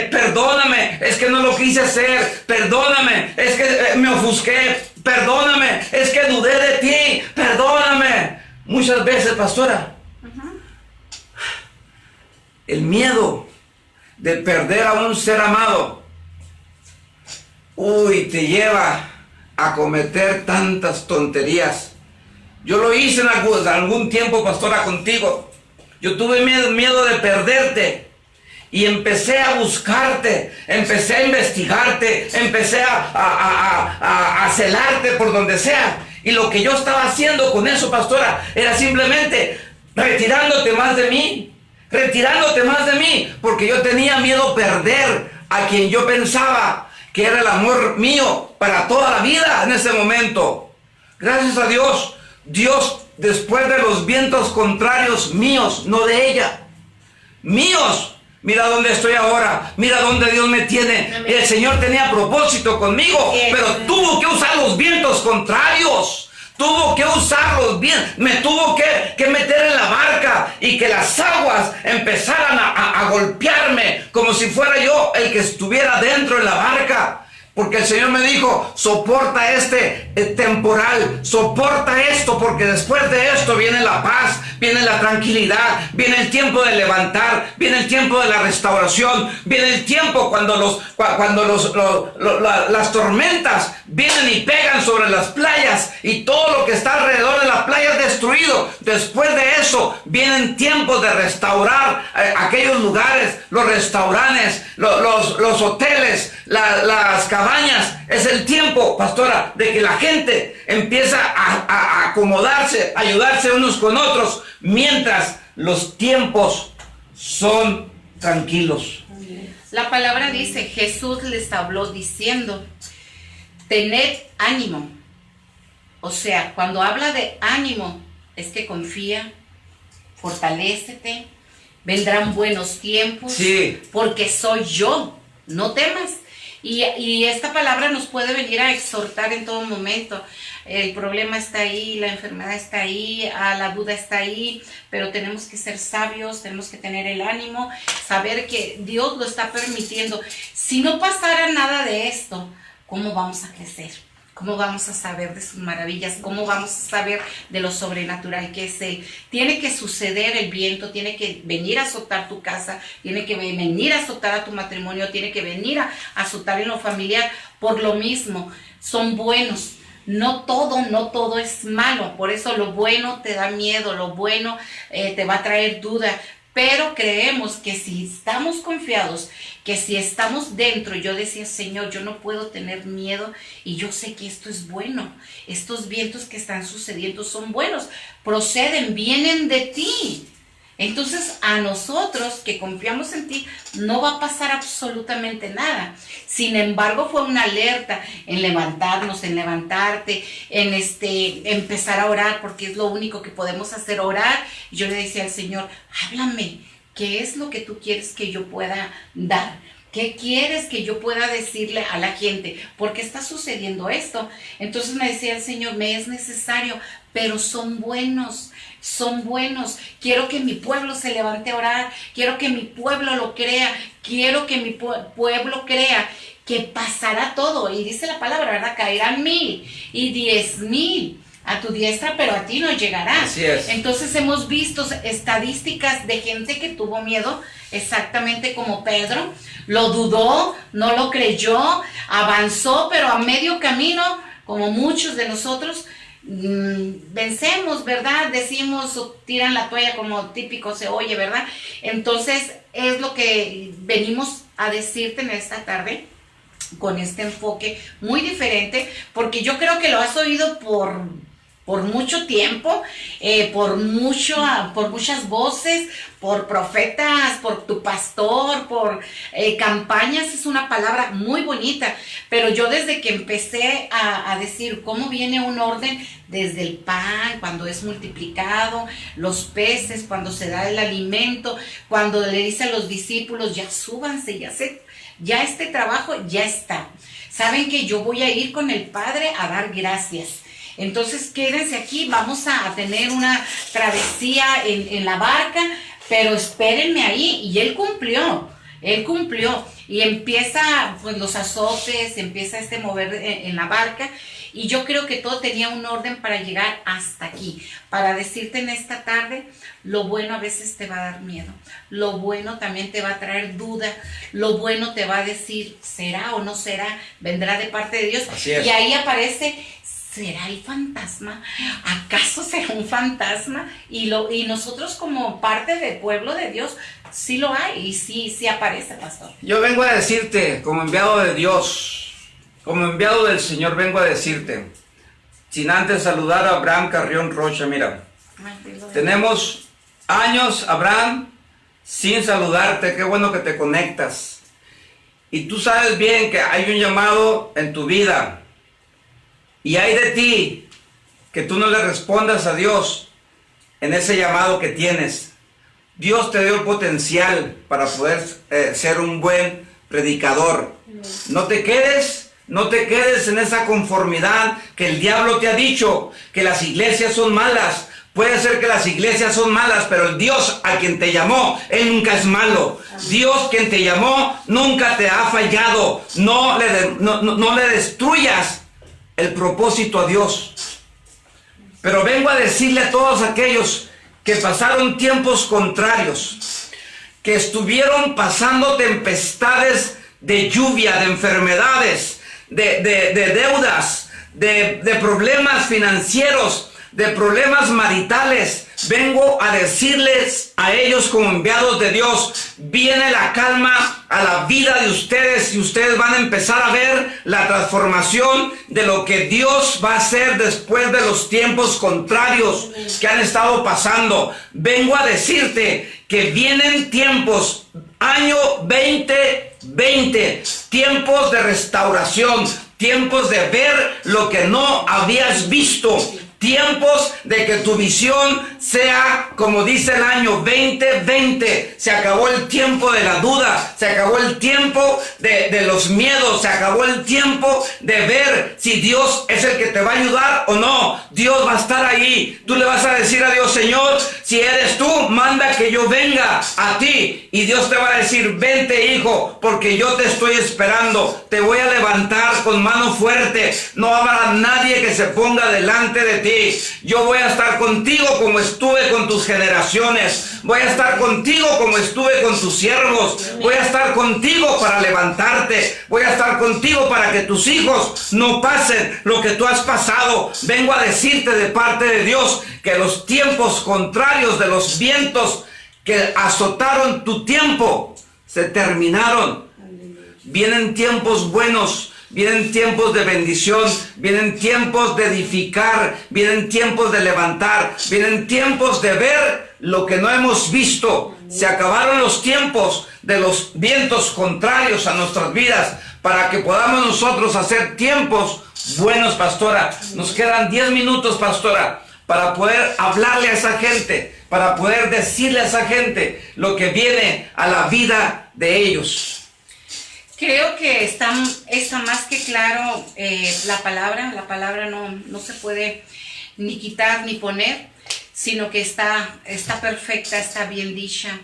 perdóname, es que no lo quise hacer, perdóname, es que me ofusqué, perdóname, es que dudé de ti, perdóname. Muchas veces, pastora, el miedo de perder a un ser amado, te lleva a cometer tantas tonterías. Yo lo hice en algún tiempo, pastora, contigo. Yo tuve miedo de perderte y empecé a buscarte, empecé a investigarte, empecé a celarte por donde sea. Y lo que yo estaba haciendo con eso, pastora, era simplemente retirándote más de mí, porque yo tenía miedo a perder a quien yo pensaba que era el amor mío para toda la vida en ese momento. Gracias a Dios, Dios, después de los vientos contrarios míos, no de ella, míos, mira dónde estoy ahora, mira dónde Dios me tiene. El Señor tenía propósito conmigo, pero tuvo que usar los vientos contrarios. Tuvo que usarlos bien, me tuvo que meter en la barca y que las aguas empezaran a golpearme como si fuera yo el que estuviera dentro de la barca. Porque el Señor me dijo, soporta este temporal, soporta esto, porque después de esto viene la paz, viene la tranquilidad, viene el tiempo de levantar, viene el tiempo de la restauración, viene el tiempo cuando las tormentas vienen y pegan sobre las playas y todo lo que está alrededor de la playa es destruido. Después de eso vienen tiempos de restaurar aquellos lugares, los restaurantes, los hoteles, las cabañas. Es el tiempo, pastora, de que la gente empieza a acomodarse, a ayudarse unos con otros, mientras los tiempos son tranquilos. La palabra dice, Jesús les habló diciendo, tened ánimo. O sea, cuando habla de ánimo, es que confía, fortalécete, vendrán buenos tiempos, sí, porque soy yo, no temas. Y esta palabra nos puede venir a exhortar en todo momento. El problema está ahí, la enfermedad está ahí, la duda está ahí, pero tenemos que ser sabios, tenemos que tener el ánimo, saber que Dios lo está permitiendo. Si no pasara nada de esto, ¿cómo vamos a crecer? ¿Cómo vamos a saber de sus maravillas? ¿Cómo vamos a saber de lo sobrenatural que es Él? Tiene que suceder el viento, tiene que venir a azotar tu casa, tiene que venir a azotar a tu matrimonio, tiene que venir a azotar en lo familiar. Por lo mismo, son buenos. no todo es malo. Por eso lo bueno te da miedo, lo bueno te va a traer duda. Pero creemos que si estamos confiados, que si estamos dentro, yo decía, Señor, yo no puedo tener miedo y yo sé que esto es bueno. Estos vientos que están sucediendo son buenos, proceden, vienen de ti. Entonces a nosotros que confiamos en ti no va a pasar absolutamente nada. Sin embargo, fue una alerta en levantarnos, en levantarte, en empezar a orar, porque es lo único que podemos hacer, orar. Y yo le decía al Señor, háblame, ¿qué es lo que tú quieres que yo pueda dar? ¿Qué quieres que yo pueda decirle a la gente? ¿Por qué está sucediendo esto? Entonces me decía el Señor, me es necesario, pero son buenos. Son buenos. Quiero que mi pueblo se levante a orar. Quiero que mi pueblo lo crea. Quiero que mi pueblo crea que pasará todo. Y dice la palabra, ¿verdad? Caerán 1000 y 10,000 a tu diestra, pero a ti no llegará. Así es. Entonces hemos visto estadísticas de gente que tuvo miedo, exactamente como Pedro. Lo dudó, no lo creyó, avanzó, pero a medio camino, como muchos de nosotros, vencemos, ¿verdad? Decimos, o tiran la toalla, como típico se oye, ¿verdad? Entonces es lo que venimos a decirte en esta tarde, con este enfoque muy diferente, porque yo creo que lo has oído por mucho tiempo, por muchas voces, por profetas, por tu pastor, por campañas. Es una palabra muy bonita, pero yo desde que empecé a decir cómo viene un orden, desde el pan, cuando es multiplicado, los peces, cuando se da el alimento, cuando le dice a los discípulos, ya súbanse, ya este trabajo ya está. Saben que yo voy a ir con el Padre a dar gracias. Entonces quédense aquí, vamos a tener una travesía en la barca, pero espérenme ahí. Y él cumplió, y empieza pues los azotes, empieza mover en la barca, y yo creo que todo tenía un orden para llegar hasta aquí, para decirte en esta tarde, lo bueno a veces te va a dar miedo, lo bueno también te va a traer duda, lo bueno te va a decir, ¿será o no será? Vendrá de parte de Dios. Así es. Y ahí aparece, ¿será el fantasma? ¿Acaso será un fantasma? Y nosotros como parte del pueblo de Dios, sí lo hay y sí aparece, pastor. Yo vengo a decirte, como enviado de Dios, como enviado del Señor, vengo a decirte, sin antes saludar a Abraham Carrión Rocha, mira, tenemos años, Abraham, sin saludarte, qué bueno que te conectas. Y tú sabes bien que hay un llamado en tu vida, y hay de ti que tú no le respondas a Dios en ese llamado que tienes. Dios te dio el potencial para poder ser un buen predicador. No te quedes en esa conformidad que el diablo te ha dicho, que las iglesias son malas. Puede ser que las iglesias son malas, pero el Dios a quien te llamó, Él nunca es malo. Dios quien te llamó nunca te ha fallado. No le destruyas el propósito a Dios. Pero vengo a decirle a todos aquellos que pasaron tiempos contrarios, que estuvieron pasando tempestades de lluvia, de enfermedades, de deudas, de problemas financieros, de problemas maritales. Vengo a decirles a ellos como enviados de Dios, viene la calma a la vida de ustedes y ustedes van a empezar a ver la transformación de lo que Dios va a hacer después de los tiempos contrarios que han estado pasando. Vengo a decirte que vienen tiempos, año 2020, tiempos de restauración, tiempos de ver lo que no habías visto. Tiempos de que tu visión sea como dice el año 2020. Se acabó el tiempo de la duda, se acabó el tiempo de los miedos, se acabó el tiempo de ver si Dios es el que te va a ayudar o no. Dios va a estar ahí. Tú le vas a decir a Dios, Señor, si eres tú, manda que yo venga a ti. Y Dios te va a decir, vente hijo, porque yo te estoy esperando. Te voy a levantar con mano fuerte. No habrá nadie que se ponga delante de ti. ti. Yo voy a estar contigo como estuve con tus generaciones. Voy a estar contigo como estuve con tus siervos. Voy a estar contigo para levantarte. Voy a estar contigo para que tus hijos no pasen lo que tú has pasado. Vengo a decirte de parte de Dios que los tiempos contrarios de los vientos que azotaron tu tiempo se terminaron. Vienen tiempos buenos. Vienen tiempos de bendición, vienen tiempos de edificar, vienen tiempos de levantar, vienen tiempos de ver lo que no hemos visto. Se acabaron los tiempos de los vientos contrarios a nuestras vidas para que podamos nosotros hacer tiempos buenos, pastora. Nos quedan 10 minutos, pastora, para poder hablarle a esa gente, para poder decirle a esa gente lo que viene a la vida de ellos. Creo que está más que claro la palabra no se puede ni quitar ni poner, sino que está perfecta, está bien dicha.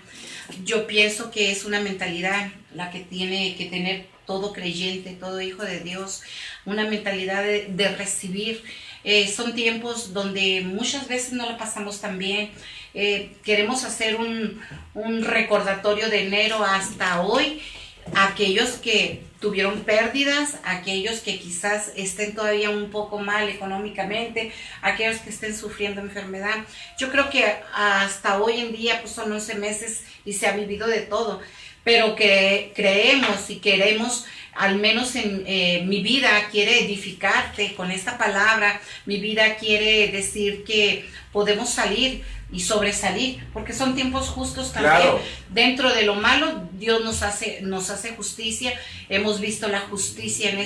Yo pienso que es una mentalidad la que tiene que tener todo creyente, todo hijo de Dios, una mentalidad de recibir. Son tiempos donde muchas veces no la pasamos tan bien. Queremos hacer un recordatorio de enero hasta hoy. Aquellos que tuvieron pérdidas, aquellos que quizás estén todavía un poco mal económicamente, aquellos que estén sufriendo enfermedad. Yo creo que hasta hoy en día pues son 11 meses y se ha vivido de todo, pero que creemos y queremos, al menos en mi vida quiere edificarte con esta palabra. Mi vida quiere decir que podemos salir y sobresalir, porque son tiempos justos también. Claro. Dentro de lo malo, Dios nos hace justicia. Hemos visto la justicia en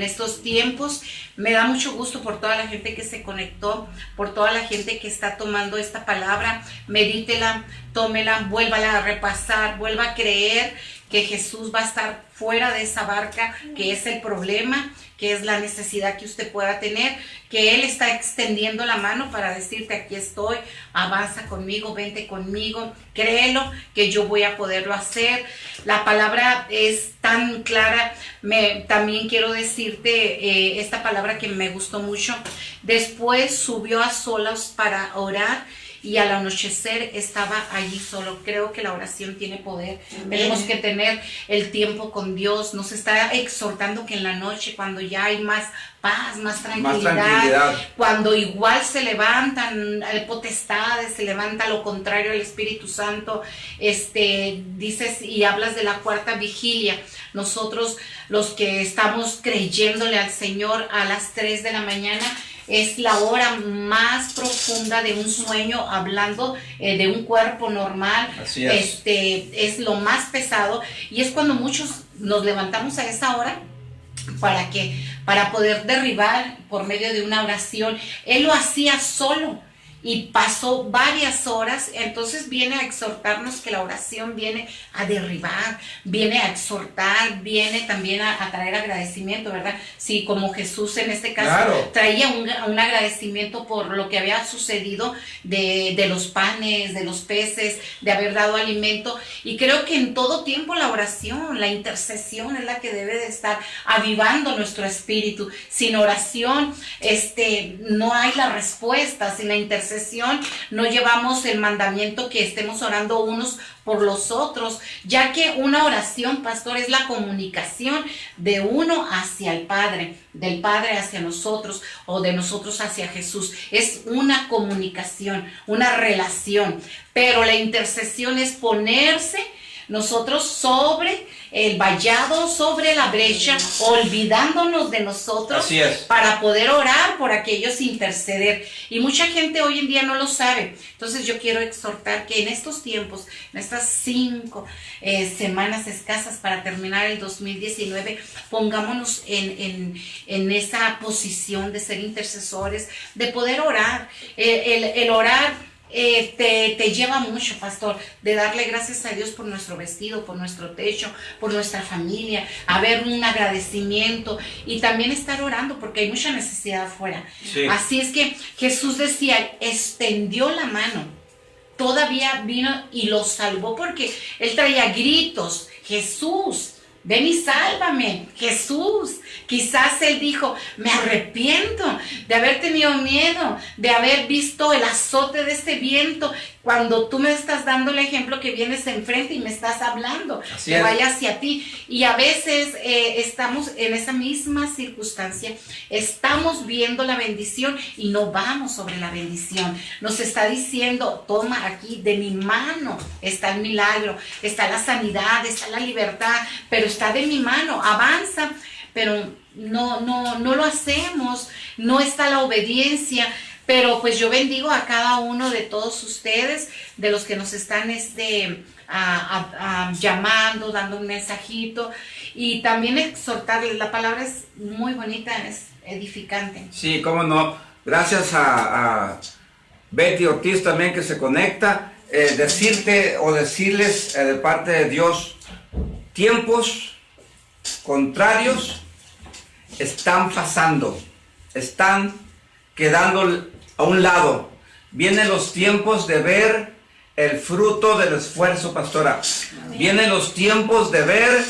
estos tiempos. Me da mucho gusto por toda la gente que se conectó, por toda la gente que está tomando esta palabra. Medítela, tómela, vuélvala a repasar, vuelva a creer que Jesús va a estar fuera de esa barca, que es el problema, que es la necesidad que usted pueda tener, que Él está extendiendo la mano para decirte: aquí estoy, avanza conmigo, vente conmigo, créelo, que yo voy a poderlo hacer. La palabra es tan clara. También quiero decirte esta palabra que me gustó mucho. Después subió a solas para orar, y al anochecer estaba allí solo. Creo que la oración tiene poder. Tenemos que tener el tiempo con Dios. Nos está exhortando que en la noche, cuando ya hay más paz, más tranquilidad, cuando igual se levantan potestades, se levanta lo contrario al Espíritu Santo, dices y hablas de la cuarta vigilia. Nosotros, los que estamos creyéndole al Señor, a las 3 de la mañana, es la hora más profunda de un sueño, hablando de un cuerpo normal. Así es. Es lo más pesado, y es cuando muchos nos levantamos a esa hora. ¿Para qué? Para poder derribar por medio de una oración. Él lo hacía solo y pasó varias horas. Entonces viene a exhortarnos que la oración viene a derribar, viene a exhortar, viene también a traer agradecimiento, ¿verdad? Sí, como Jesús en este caso, claro, traía un agradecimiento por lo que había sucedido de los panes, de los peces, de haber dado alimento. Y creo que en todo tiempo la oración, la intercesión es la que debe de estar avivando nuestro espíritu. Sin oración no hay la respuesta. Sin la intercesión no llevamos el mandamiento que estemos orando unos por los otros, ya que una oración, pastor, es la comunicación de uno hacia el Padre, del Padre hacia nosotros, o de nosotros hacia Jesús. Es una comunicación, una relación, pero la intercesión es ponerse nosotros sobre el vallado, sobre la brecha, olvidándonos de nosotros para poder orar por aquellos, interceder. Y mucha gente hoy en día no lo sabe. Entonces yo quiero exhortar que en estos tiempos, en estas 5 semanas escasas para terminar el 2019, pongámonos en esa posición de ser intercesores, de poder orar. El orar te lleva mucho, pastor, de darle gracias a Dios por nuestro vestido, por nuestro techo, por nuestra familia, haber un agradecimiento y también estar orando porque hay mucha necesidad afuera. Sí. Así es que Jesús decía, extendió la mano, todavía vino y los salvó, porque Él traía gritos. Jesús ven y sálvame, Jesús. Quizás él dijo, me arrepiento de haber tenido miedo, de haber visto el azote de este viento, cuando tú me estás dando el ejemplo que vienes enfrente y me estás hablando, Así que es. vaya hacia ti. Y a veces estamos en esa misma circunstancia, estamos viendo la bendición y no vamos sobre la bendición. Nos está diciendo, toma aquí, de mi mano está el milagro, está la sanidad, está la libertad, pero está de mi mano, avanza. Pero no lo hacemos, no está la obediencia. Pero pues yo bendigo a cada uno de todos ustedes, de los que nos están llamando, dando un mensajito, y también exhortarles. La palabra es muy bonita, es edificante. Sí, cómo no. Gracias a Betty Ortiz también que se conecta. Decirte o decirles de parte de Dios, tiempos contrarios están pasando, están quedando a un lado. Vienen los tiempos de ver el fruto del esfuerzo, pastora. Vienen los tiempos de ver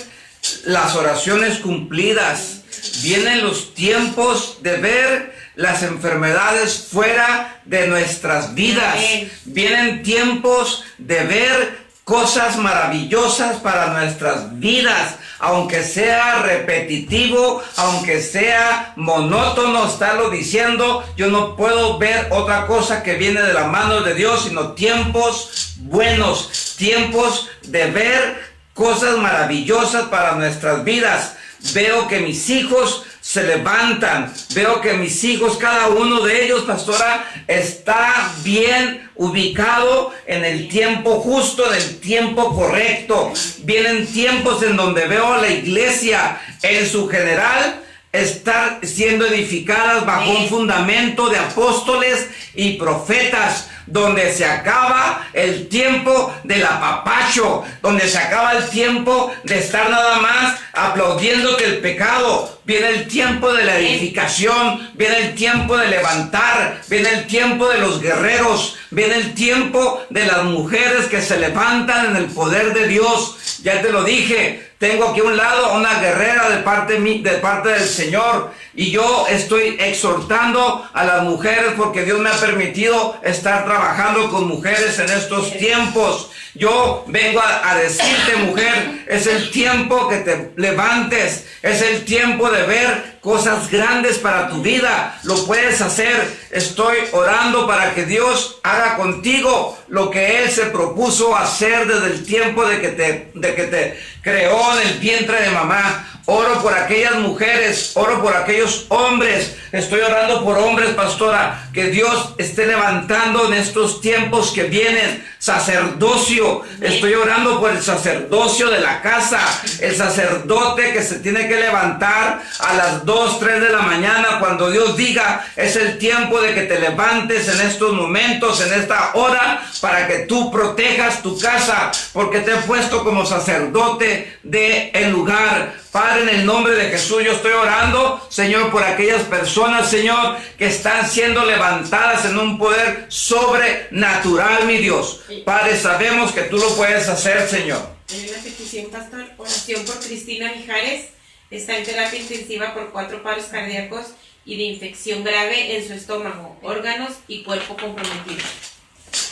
las oraciones cumplidas. Vienen los tiempos de ver las enfermedades fuera de nuestras vidas. Amén. Vienen tiempos de ver cosas maravillosas para nuestras vidas, aunque sea repetitivo, aunque sea monótono estarlo diciendo. Yo no puedo ver otra cosa que viene de la mano de Dios, sino tiempos buenos, tiempos de ver cosas maravillosas para nuestras vidas. Veo que mis hijos se levantan, veo que mis hijos, cada uno de ellos, pastora, está bien ubicado en el tiempo justo, en el tiempo correcto. Vienen tiempos en donde veo a la iglesia en su general estar siendo edificadas bajo un fundamento de apóstoles y profetas, donde se acaba el tiempo del apapacho, donde se acaba el tiempo de estar nada más aplaudiéndote el pecado. Viene el tiempo de la edificación, viene el tiempo de levantar, viene el tiempo de los guerreros, viene el tiempo de las mujeres que se levantan en el poder de Dios. Ya te lo dije, tengo aquí a un lado a una guerrera de parte del Señor, y yo estoy exhortando a las mujeres porque Dios me ha permitido estar trabajando con mujeres en estos tiempos. Yo vengo a decirte, mujer, es el tiempo que te levantes, es el tiempo de ver cosas grandes para tu vida. Lo puedes hacer. Estoy orando para que Dios haga contigo lo que Él se propuso hacer desde el tiempo de que te creó en el vientre de mamá. Oro por aquellas mujeres, oro por aquellos hombres. Estoy orando por hombres, pastora, que Dios esté levantando en estos tiempos que vienen. Sacerdocio, estoy orando por el sacerdocio de la casa, el sacerdote que se tiene que levantar a las 2, 3 de la mañana cuando Dios diga, es el tiempo de que te levantes en estos momentos, en esta hora, para que tú protejas tu casa, porque te he puesto como sacerdote del lugar. Padre, en el nombre de Jesús, yo estoy orando, Señor, por aquellas personas, Señor, que están siendo levantadas en un poder sobrenatural, mi Dios. Padre, sabemos que tú lo puedes hacer, Señor. Hay una petición, pastor, oración por Cristina Mijares. Está en terapia intensiva por 4 paros cardíacos y de infección grave en su estómago, órganos y cuerpo comprometido.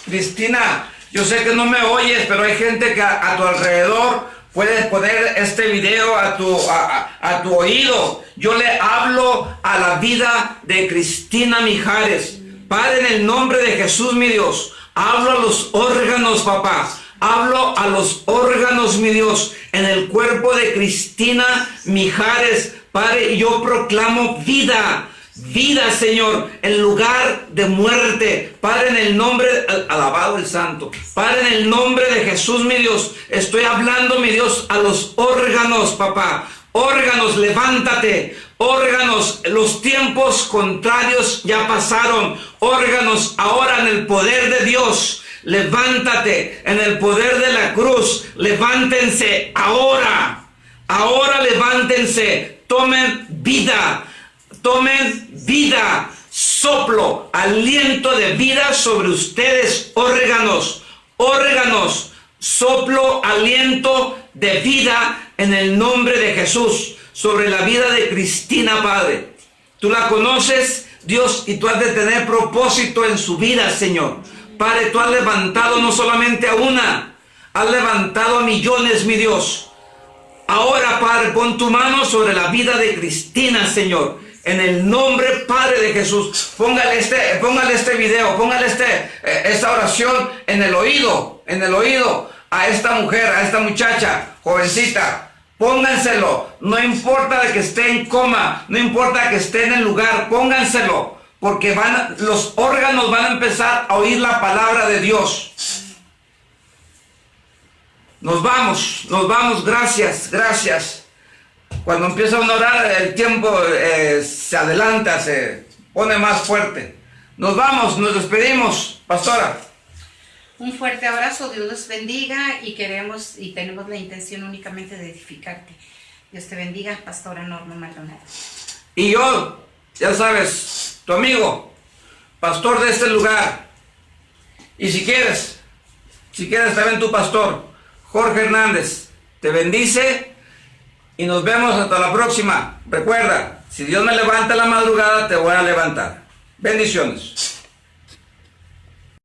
Cristina, yo sé que no me oyes, pero hay gente que a tu alrededor puedes poner este video a tu oído. Yo le hablo a la vida de Cristina Mijares. Padre, en el nombre de Jesús, mi Dios, hablo a los órganos, papá. Hablo a los órganos, mi Dios, en el cuerpo de Cristina Mijares. Padre, y yo proclamo vida. Vida, Señor, en lugar de muerte. Padre, en el nombre, alabado el santo. Padre, en el nombre de Jesús, mi Dios, estoy hablando, mi Dios, a los órganos, papá. Órganos, levántate. Órganos, los tiempos contrarios ya pasaron. Órganos, ahora en el poder de Dios, levántate. En el poder de la cruz, levántense ahora. Ahora levántense. Tomen vida. Tomen vida, soplo, aliento de vida sobre ustedes, órganos, órganos, soplo, aliento de vida en el nombre de Jesús sobre la vida de Cristina, Padre. Tú la conoces, Dios, y tú has de tener propósito en su vida, Señor. Padre, tú has levantado no solamente a una, has levantado a millones, mi Dios. Ahora, Padre, pon tu mano sobre la vida de Cristina, Señor. En el nombre, Padre de Jesús. Póngale este video, póngale esta oración en el oído a esta mujer, a esta muchacha, jovencita. Pónganselo. No importa de que esté en coma, no importa que esté en el lugar, pónganselo. Porque los órganos van a empezar a oír la palabra de Dios. Nos vamos, gracias. Cuando empieza uno a orar, el tiempo se adelanta, se pone más fuerte. Nos vamos, nos despedimos, pastora. Un fuerte abrazo, Dios los bendiga y tenemos la intención únicamente de edificarte. Dios te bendiga, pastora Norma Maldonado. Y yo, ya sabes, tu amigo, pastor de este lugar. Y si quieres también tu pastor, Jorge Hernández, te bendice y nos vemos hasta la próxima. Recuerda, si Dios me levanta a la madrugada, te voy a levantar. Bendiciones.